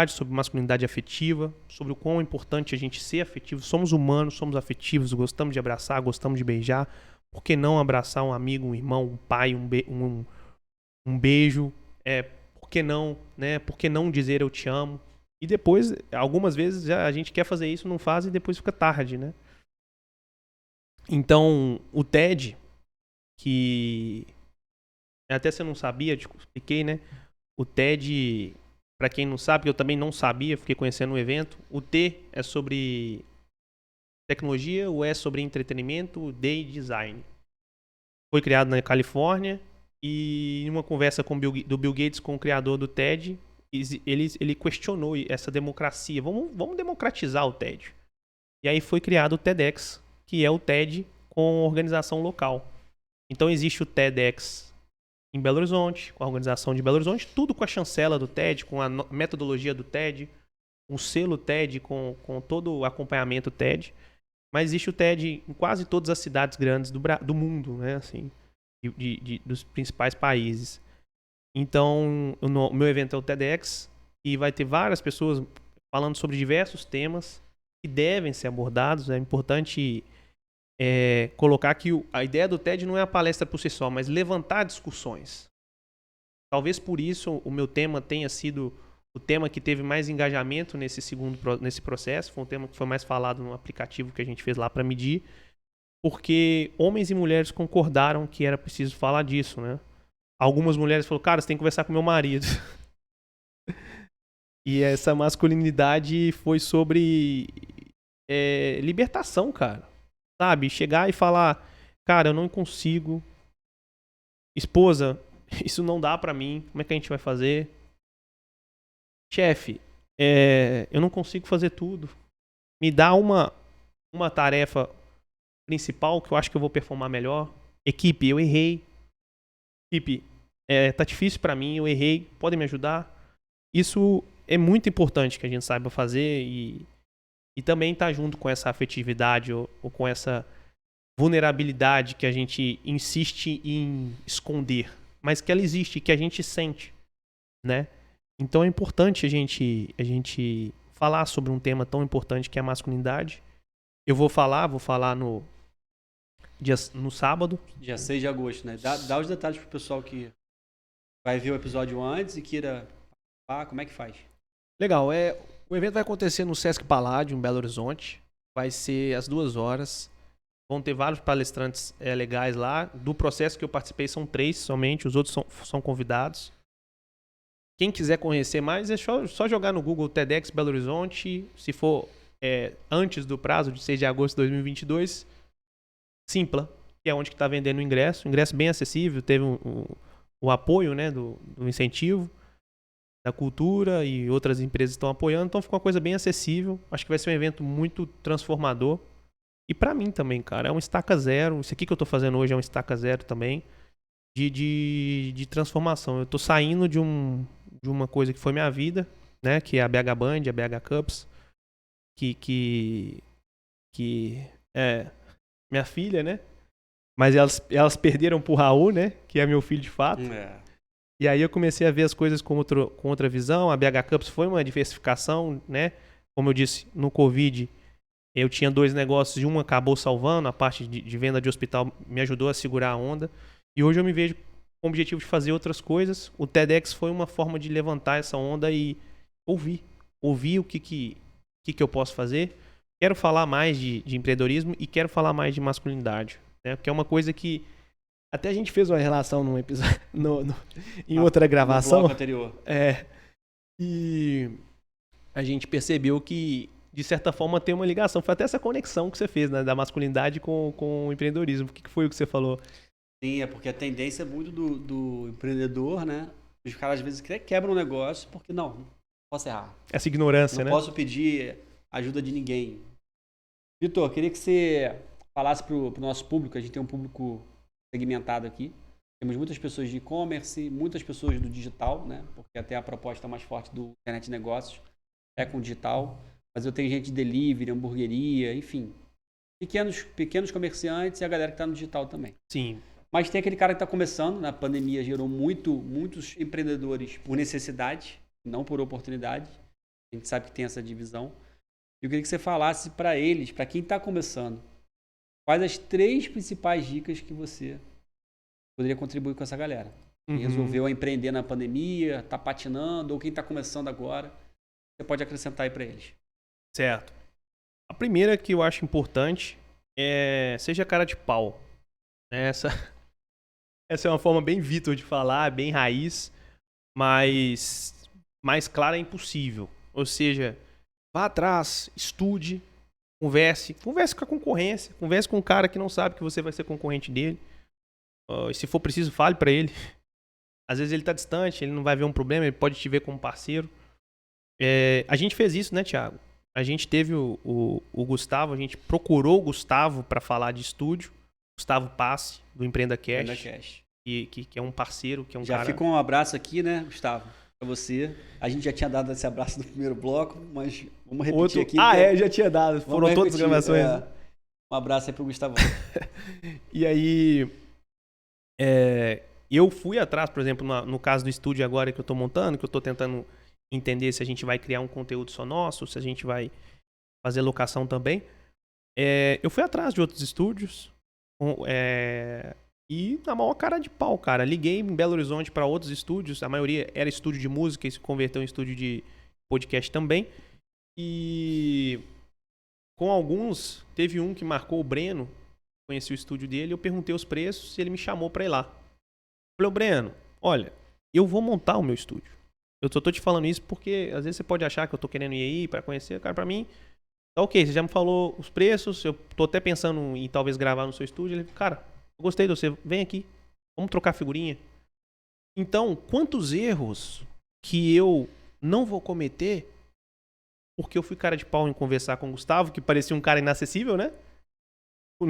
sobre masculinidade afetiva, sobre o quão importante a gente ser afetivo. Somos humanos, somos afetivos, gostamos de abraçar, gostamos de beijar. Por que não abraçar um amigo, um irmão, um pai, um beijo? Por que não, né? Por que não dizer eu te amo? E depois, algumas vezes, a gente quer fazer isso, não faz e depois fica tarde, né? Então, o TED, que até você não sabia, te expliquei, né? O TED, pra quem não sabe, eu também não sabia, fiquei conhecendo o evento. O T é sobre tecnologia, o E é sobre entretenimento, o D é design. Foi criado na Califórnia e em uma conversa do Bill Gates com o criador do TED, ele questionou essa democracia. Vamos democratizar o TED. E aí foi criado o TEDx, que é o TED com organização local. Então existe o TEDx em Belo Horizonte, com a organização de Belo Horizonte, tudo com a chancela do TED, com a metodologia do TED, com o selo TED, com todo o acompanhamento TED. Mas existe o TED em quase todas as cidades grandes do mundo, né? Assim, dos principais países. Então, o meu evento é o TEDx e vai ter várias pessoas falando sobre diversos temas que devem ser abordados. É importante colocar que a ideia do TED não é a palestra por si só, mas levantar discussões. Talvez por isso o meu tema tenha sido o tema que teve mais engajamento nesse processo. Foi um tema que foi mais falado no aplicativo que a gente fez lá para medir, porque homens e mulheres concordaram que era preciso falar disso, né? Algumas mulheres falaram, cara, você tem que conversar com meu marido. E essa masculinidade foi sobre libertação, cara. Sabe? Chegar e falar, cara, eu não consigo. Esposa, isso não dá pra mim. Como é que a gente vai fazer? Chefe, eu não consigo fazer tudo. Me dá uma tarefa principal que eu acho que eu vou performar melhor. Equipe, eu errei. Equipe, tá difícil pra mim, eu errei. Podem me ajudar? Isso é muito importante que a gente saiba fazer e também tá junto com essa afetividade ou com essa vulnerabilidade que a gente insiste em esconder, mas que ela existe, que a gente sente, né? Então é importante a gente falar sobre um tema tão importante que é a masculinidade. Eu vou falar no sábado. Dia 6 de agosto, né? Dá os detalhes pro pessoal que vai ver o episódio antes e queira participar, como é que faz? Legal, o evento vai acontecer no Sesc Paládio, em Belo Horizonte. Vai ser às 2 horas. Vão ter vários palestrantes legais lá. Do processo que eu participei são 3 somente, os outros são convidados. Quem quiser conhecer mais, é só jogar no Google TEDx Belo Horizonte. Se for antes do prazo de 6 de agosto de 2022, Simpla, que é onde está vendendo o ingresso. Ingresso bem acessível, teve o apoio, né, do incentivo da cultura e outras empresas estão apoiando. Então ficou uma coisa bem acessível. Acho que vai ser um evento muito transformador. E pra mim também, cara, é um estaca zero. Isso aqui que eu tô fazendo hoje é um estaca zero também de transformação. Eu tô saindo de uma coisa que foi minha vida, né? Que é a BH Band, a BH Cups. Que é minha filha, né? Mas elas perderam pro Raul, né? Que é meu filho de fato. E aí eu comecei a ver as coisas com outra visão. A BH Cups foi uma diversificação, né? Como eu disse, no Covid... Eu tinha 2 negócios e um acabou salvando, a parte de venda de hospital me ajudou a segurar a onda. E hoje eu me vejo com o objetivo de fazer outras coisas. O TEDx foi uma forma de levantar essa onda e ouvir o que eu posso fazer. Quero falar mais de empreendedorismo e quero falar mais de masculinidade, né? Porque é uma coisa que até a gente fez uma relação num episódio, em outra gravação. No bloco anterior. E a gente percebeu que de certa forma tem uma ligação. Foi até essa conexão que você fez, né, da masculinidade com o empreendedorismo. O que foi o que você falou? Sim, é porque a tendência é muito do empreendedor, né? Os caras às vezes quebram um negócio porque não posso errar. Essa ignorância, não posso pedir ajuda de ninguém. Vitor, queria que você falasse pro nosso público. A gente tem um público segmentado aqui. Temos muitas pessoas de e-commerce, muitas pessoas do digital, né? Porque até a proposta mais forte do Internet de Negócios é com digital. Mas eu tenho gente de delivery, hamburgueria, enfim. Pequenos comerciantes e a galera que está no digital também. Sim. Mas tem aquele cara que está começando. Na pandemia gerou muitos empreendedores por necessidade, não por oportunidade. A gente sabe que tem essa divisão. Eu queria que você falasse para eles, para quem está começando, quais as 3 principais dicas que você poderia contribuir com essa galera. Quem resolveu empreender na pandemia, está patinando, ou quem está começando agora, você pode acrescentar aí para eles. Certo. A primeira que eu acho importante é seja cara de pau. Essa é uma forma bem Vitor de falar, bem raiz, mas mais clara é impossível. Ou seja, vá atrás, estude, converse com a concorrência, converse com um cara que não sabe que você vai ser concorrente dele. E se for preciso, fale para ele. Às vezes ele está distante, ele não vai ver um problema, ele pode te ver como parceiro. A gente fez isso, né, Thiago? A gente teve o Gustavo, a gente procurou o Gustavo para falar de estúdio. Gustavo Passe, do Empreenda Cash. Que é um parceiro, que é um cara... Já fica um abraço aqui, né, Gustavo? Pra você. A gente já tinha dado esse abraço no primeiro bloco, mas vamos repetir aqui. Já tinha dado. Foram todas as gravações. Um abraço aí pro Gustavo. E aí... eu fui atrás, por exemplo, no caso do estúdio agora que eu tô montando, que eu tô tentando entender se a gente vai criar um conteúdo só nosso, se a gente vai fazer locação também. Eu fui atrás de outros estúdios e na maior cara de pau, cara. Liguei em Belo Horizonte para outros estúdios, a maioria era estúdio de música e se converteu em estúdio de podcast também. E com alguns, teve um que marcou o Breno, conheci o estúdio dele, eu perguntei os preços e ele me chamou para ir lá. Falei, Breno, olha, eu vou montar o meu estúdio. Eu só tô te falando isso porque às vezes você pode achar que eu tô querendo ir aí para conhecer. Cara, pra mim, tá ok, você já me falou os preços, eu tô até pensando em talvez gravar no seu estúdio. Ele, cara, eu gostei de você, vem aqui, vamos trocar figurinha. Então, quantos erros que eu não vou cometer porque eu fui cara de pau em conversar com o Gustavo, que parecia um cara inacessível, né?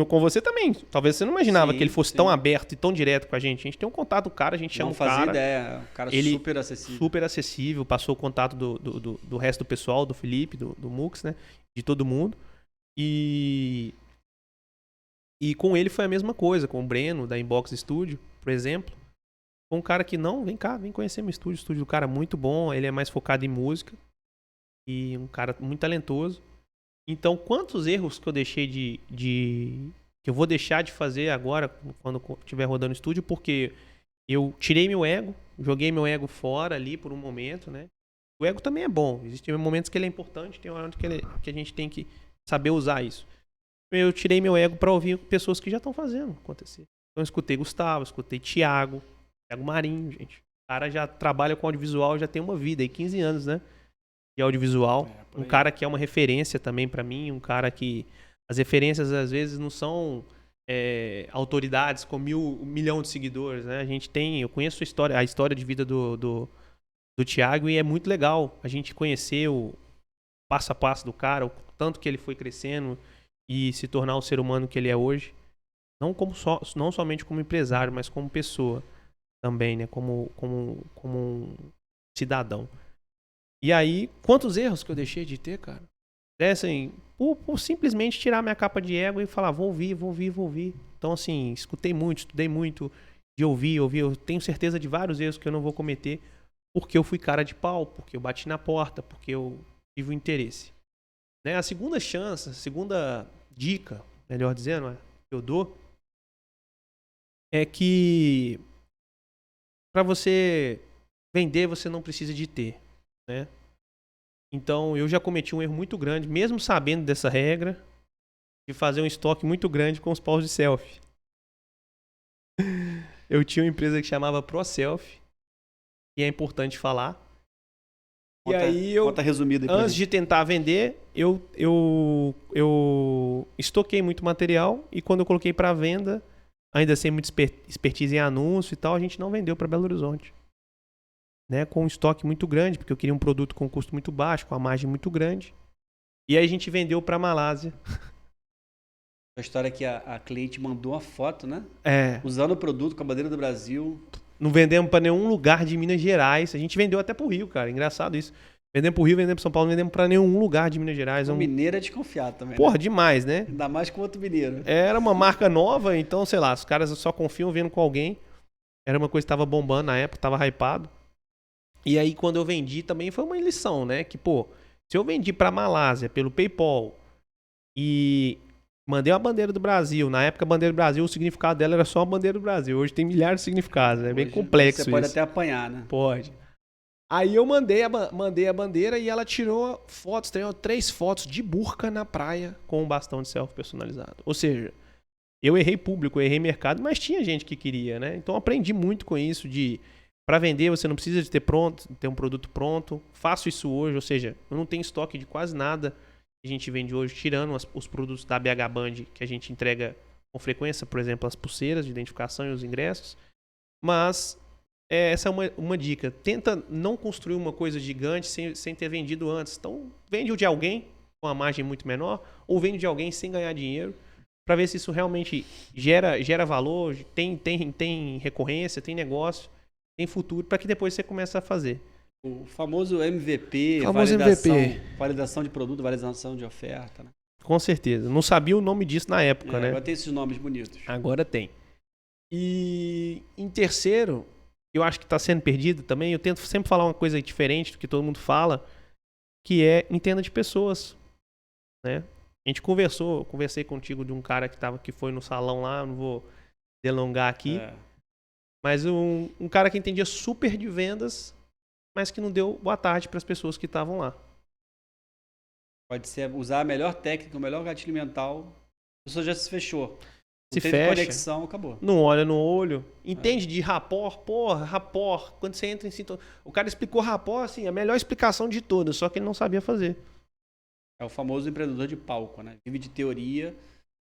Com você também. Talvez você não imaginava que ele fosse tão aberto e tão direto com a gente. A gente tem um contato do cara, a gente chama o cara. Não fazia ideia. Um cara ele super acessível. Super acessível. Passou o contato do resto do pessoal, do Felipe, do Mux, né? De todo mundo. E com ele foi a mesma coisa. Com o Breno, da Inbox Studio, por exemplo. Foi um cara que, não, vem cá, vem conhecer meu estúdio. O estúdio do cara é muito bom, ele é mais focado em música. E um cara muito talentoso. Então, quantos erros que eu deixei que eu vou deixar de fazer agora, quando estiver rodando o estúdio, porque eu tirei meu ego, joguei meu ego fora ali por um momento, né? O ego também é bom. Existem momentos que ele é importante, tem horas que a gente tem que saber usar isso. Eu tirei meu ego para ouvir pessoas que já estão fazendo acontecer. Então, eu escutei Gustavo, escutei Thiago Marinho, gente. O cara já trabalha com audiovisual, já tem uma vida aí, 15 anos, né? De audiovisual. Um cara que é uma referência também pra mim, um cara que as referências às vezes não são autoridades com 1 milhão de seguidores, né? Eu conheço a história de vida do Thiago e é muito legal a gente conhecer o passo a passo do cara, o tanto que ele foi crescendo e se tornar o ser humano que ele é hoje. Não somente como empresário, mas como pessoa também, né? Como um cidadão. E aí, quantos erros que eu deixei de ter, cara? Assim, por simplesmente tirar minha capa de ego e falar, vou ouvir. Então, assim, escutei muito, estudei muito de ouvir. Eu tenho certeza de vários erros que eu não vou cometer porque eu fui cara de pau, porque eu bati na porta, porque eu tive o interesse. Né? A segunda chance, a segunda dica, melhor dizendo, que eu dou, é que para você vender, você não precisa de ter. Né? Então eu já cometi um erro muito grande, mesmo sabendo dessa regra, de fazer um estoque muito grande com os paus de selfie. Eu tinha uma empresa que chamava ProSelfie, e é importante falar. Conta resumido aí pra antes gente. de tentar vender, eu estoquei muito material e quando eu coloquei para venda, ainda sem muita expertise em anúncio e tal, a gente não vendeu para Belo Horizonte. Né, com um estoque muito grande, porque eu queria um produto com custo muito baixo, com a margem muito grande. E aí a gente vendeu para Malásia. A história que a cliente mandou uma foto, né? É. Usando o produto com a bandeira do Brasil. Não vendemos para nenhum lugar de Minas Gerais. A gente vendeu até pro Rio, cara. Engraçado isso. Vendemos pro Rio, vendemos pro São Paulo, não vendemos para nenhum lugar de Minas Gerais. O mineiro é desconfiado também. Porra, né? demais, né? Ainda mais com outro mineiro. Era uma marca nova, então, sei lá, os caras só confiam vendo com alguém. Era uma coisa que tava bombando na época, tava hypado. E aí, quando eu vendi, também foi uma lição, né? Que, pô, se eu vendi pra Malásia pelo PayPal e mandei uma bandeira do Brasil, na época a bandeira do Brasil, o significado dela era só a bandeira do Brasil. Hoje tem milhares de significados, é bem complexo isso. Você pode até apanhar, né? Pode. Aí eu mandei a bandeira e ela tirou fotos, tem 3 fotos de burca na praia com um bastão de selfie personalizado. Ou seja, eu errei público, eu errei mercado, mas tinha gente que queria, né? Então eu aprendi muito com isso de... Para vender, você não precisa de ter um produto pronto. Faço isso hoje, ou seja, eu não tenho estoque de quase nada que a gente vende hoje, tirando os produtos da BH Band que a gente entrega com frequência, por exemplo, as pulseiras de identificação e os ingressos. Mas essa é uma dica. Tenta não construir uma coisa gigante sem ter vendido antes. Então, vende o de alguém com uma margem muito menor ou vende de alguém sem ganhar dinheiro para ver se isso realmente gera valor, tem recorrência, tem negócio. Tem futuro para que depois você comece a fazer. O famoso MVP, validação de produto, validação de oferta. Né? Com certeza. Não sabia o nome disso na época, né? Agora tem esses nomes bonitos. Agora tem. E em terceiro, eu acho que está sendo perdido também. Eu tento sempre falar uma coisa diferente do que todo mundo fala, que é entenda de pessoas. Né? A gente conversei contigo de um cara que foi no salão lá, não vou delongar aqui. Mas um cara que entendia super de vendas, mas que não deu boa tarde para as pessoas que estavam lá. Pode ser usar a melhor técnica, o melhor gatilho mental. A pessoa já se fechou. Se fecha. Conexão, acabou. Não olha no olho. Entende de rapport? Porra, rapport. Quando você entra em sintonia. O cara explicou rapport, assim, a melhor explicação de todas, só que ele não sabia fazer. É o famoso empreendedor de palco, né? Vive de teoria,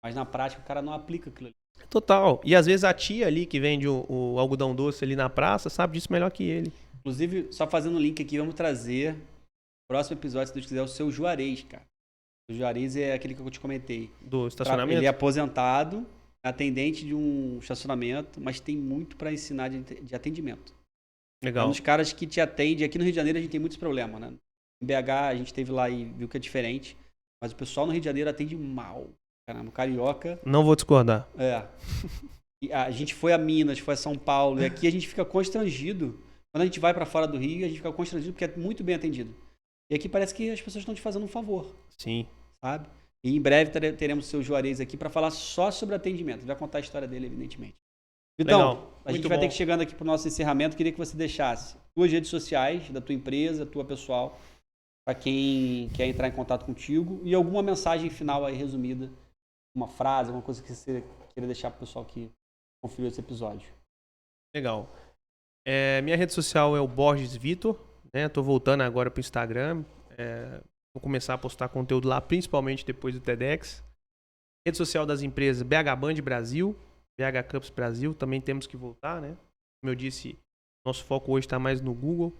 mas na prática o cara não aplica aquilo ali. Total. E às vezes a tia ali que vende o algodão doce ali na praça sabe disso melhor que ele. Inclusive, só fazendo um link aqui, vamos trazer no próximo episódio, se Deus quiser, o seu Juarez, cara. O Juarez é aquele que eu te comentei. Do estacionamento? Ele é aposentado, atendente de um estacionamento, mas tem muito para ensinar de atendimento. Legal. É um dos caras que te atende. Aqui no Rio de Janeiro a gente tem muitos problemas, né? Em BH a gente esteve lá e viu que é diferente, mas o pessoal no Rio de Janeiro atende mal. Caramba, carioca. Não vou discordar. a gente foi a Minas, foi a São Paulo, e aqui a gente fica constrangido. Quando a gente vai para fora do Rio, a gente fica constrangido porque é muito bem atendido. E aqui parece que as pessoas estão te fazendo um favor. Sim. Sabe? E em breve teremos o seu Juarez aqui para falar só sobre atendimento. Ele vai contar a história dele, evidentemente. Então, a gente vai ter que chegando aqui para o nosso encerramento. Queria que você deixasse suas redes sociais, da tua empresa, tua pessoal, para quem quer entrar em contato contigo, e alguma mensagem final aí resumida, uma frase, alguma coisa que você queria deixar para o pessoal que conferiu esse episódio. Legal. Minha rede social é o Borges Vitor, né? Tô voltando agora pro Instagram. Vou começar a postar conteúdo lá, principalmente depois do TEDx. Rede social das empresas, BH Band Brasil, BH Cups Brasil, também temos que voltar, né? Como eu disse, nosso foco hoje está mais no Google,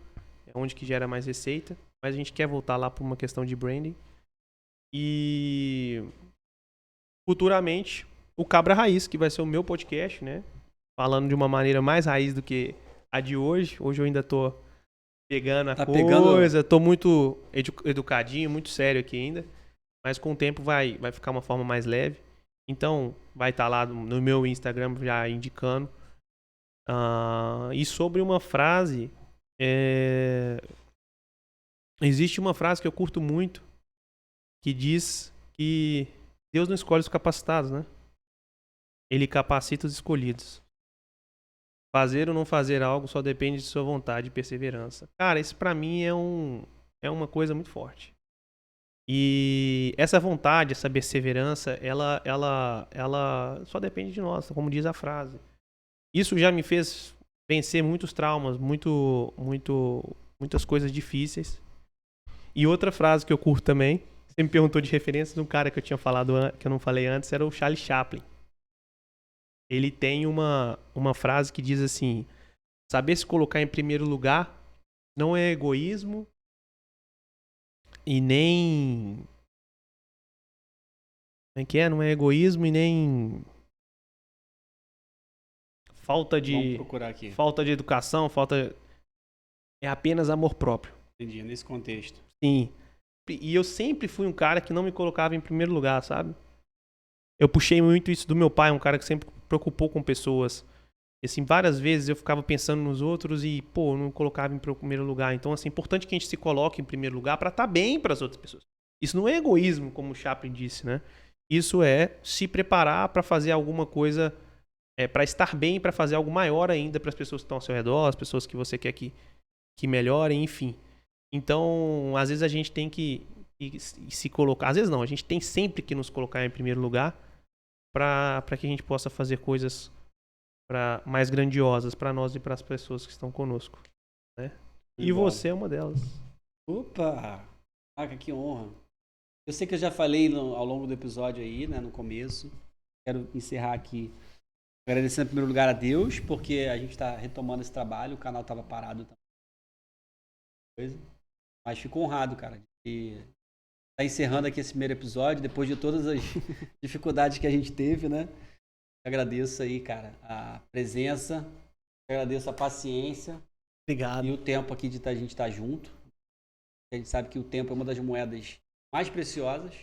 é onde que gera mais receita, mas a gente quer voltar lá por uma questão de branding. E futuramente, o Cabra Raiz, que vai ser o meu podcast, né? Falando de uma maneira mais raiz do que a de hoje. Hoje eu ainda tô pegando a coisa, tô muito educadinho, muito sério aqui ainda. Mas com o tempo vai ficar uma forma mais leve. Então, vai estar lá no meu Instagram já indicando. E sobre uma frase, existe uma frase que eu curto muito, que diz que Deus não escolhe os capacitados, né? Ele capacita os escolhidos. Fazer ou não fazer algo só depende de sua vontade e perseverança. Cara, isso pra mim é uma coisa muito forte. E essa vontade, essa perseverança, ela só depende de nós, como diz a frase. Isso já me fez vencer muitos traumas, muitas coisas difíceis. E outra frase que eu curto também, você me perguntou de referência de um cara que eu tinha falado, que eu não falei antes, era o Charlie Chaplin. Ele tem uma frase que diz assim: saber se colocar em primeiro lugar não é egoísmo e nem... Como é que é? Não é egoísmo e nem... Vamos procurar aqui. Falta de educação, é apenas amor próprio. Entendi, nesse contexto. Sim. E eu sempre fui um cara que não me colocava em primeiro lugar, sabe? Eu puxei muito isso do meu pai, um cara que sempre preocupou com pessoas. E, assim, várias vezes eu ficava pensando nos outros e, eu não colocava em primeiro lugar. Então, assim, é importante que a gente se coloque em primeiro lugar para estar bem para as outras pessoas. Isso não é egoísmo, como o Chaplin disse, né? Isso é se preparar para fazer alguma coisa, para estar bem, para fazer algo maior ainda para as pessoas que estão ao seu redor, as pessoas que você quer que melhorem, enfim. Então, às vezes a gente tem que se colocar... Às vezes não, a gente tem sempre que nos colocar em primeiro lugar para que a gente possa fazer coisas mais grandiosas para nós e para as pessoas que estão conosco, né? E você é uma delas. Opa! Que honra! Eu sei que eu já falei ao longo do episódio aí, né, no começo. Quero encerrar aqui agradecendo em primeiro lugar a Deus, porque a gente está retomando esse trabalho, o canal estava parado também. Mas fico honrado, cara, de estar encerrando aqui esse primeiro episódio, depois de todas as dificuldades que a gente teve, né? Agradeço aí, cara, a presença, agradeço a paciência. Obrigado. E o tempo aqui de a gente estar junto. A gente sabe que o tempo é uma das moedas mais preciosas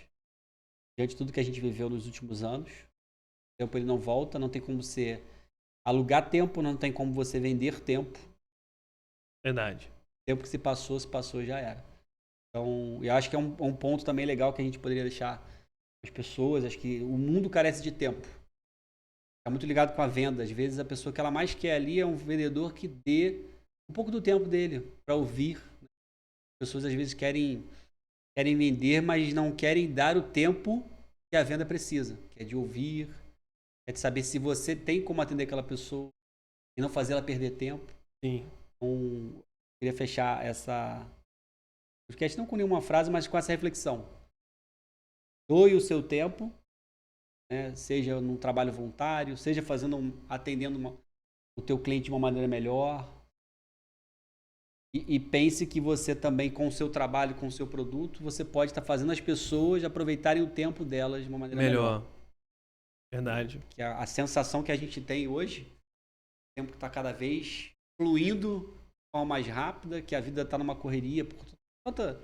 diante de tudo que a gente viveu nos últimos anos. O tempo ele não volta, não tem como você alugar tempo, não tem como você vender tempo. Verdade. O tempo que se passou, já era. Então, eu acho que é um ponto também legal que a gente poderia deixar as pessoas. Acho que o mundo carece de tempo. Está muito ligado com a venda. Às vezes a pessoa que ela mais quer ali é um vendedor que dê um pouco do tempo dele para ouvir. As pessoas às vezes querem vender, mas não querem dar o tempo que a venda precisa. Que é de ouvir, é de saber se você tem como atender aquela pessoa e não fazer ela perder tempo. Sim. Então, eu queria fechar essa podcast não com nenhuma frase, mas com essa reflexão. Doe o seu tempo, né? Seja num trabalho voluntário, seja atendendo o teu cliente de uma maneira melhor. E pense que você também, com o seu trabalho, com o seu produto, você pode estar fazendo as pessoas aproveitarem o tempo delas de uma maneira melhor. Verdade. Que a sensação que a gente tem hoje, o tempo que está cada vez fluindo de forma mais rápida, que a vida está numa correria por tanta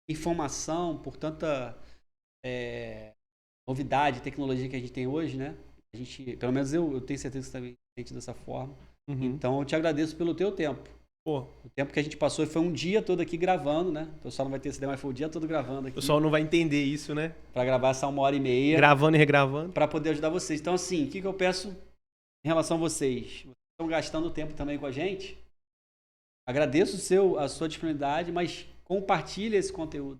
informação, por tanta novidade, tecnologia que a gente tem hoje, né? A gente, pelo menos eu tenho certeza que você também sente dessa forma. Uhum. Então eu te agradeço pelo teu tempo. Pô, O tempo que a gente passou foi um dia todo aqui gravando, né? O pessoal não vai ter essa ideia, mas foi o dia todo gravando o aqui. pessoal não vai entender isso, né? Pra gravar essa 1h30. Gravando e regravando. Para poder ajudar vocês. Então, assim, o que eu peço em relação a vocês? Vocês estão gastando tempo também com a gente. Agradeço a sua disponibilidade, mas compartilhe esse conteúdo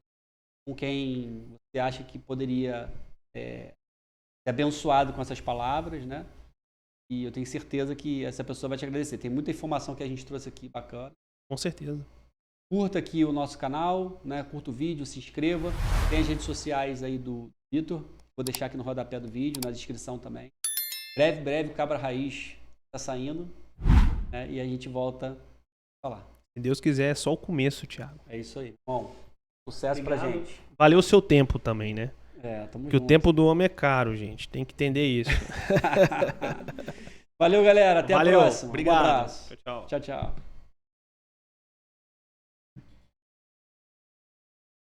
com quem você acha que poderia ser abençoado com essas palavras, né? E eu tenho certeza que essa pessoa vai te agradecer. Tem muita informação que a gente trouxe aqui bacana. Com certeza. Curta aqui o nosso canal, né? Curta o vídeo, se inscreva. Tem as redes sociais aí do Vitor. Vou deixar aqui no rodapé do vídeo, na descrição também. Breve, Cabra Raiz tá saindo, né? E a gente volta a falar. Se Deus quiser, é só o começo, Thiago. É isso aí. Bom, sucesso pra gente. Valeu o seu tempo também, né? Tamo Porque junto. o tempo do homem é caro, gente. Tem que entender isso. Valeu, galera. Até a próxima. Obrigado. Um abraço. Tchau, tchau. Tchau, tchau.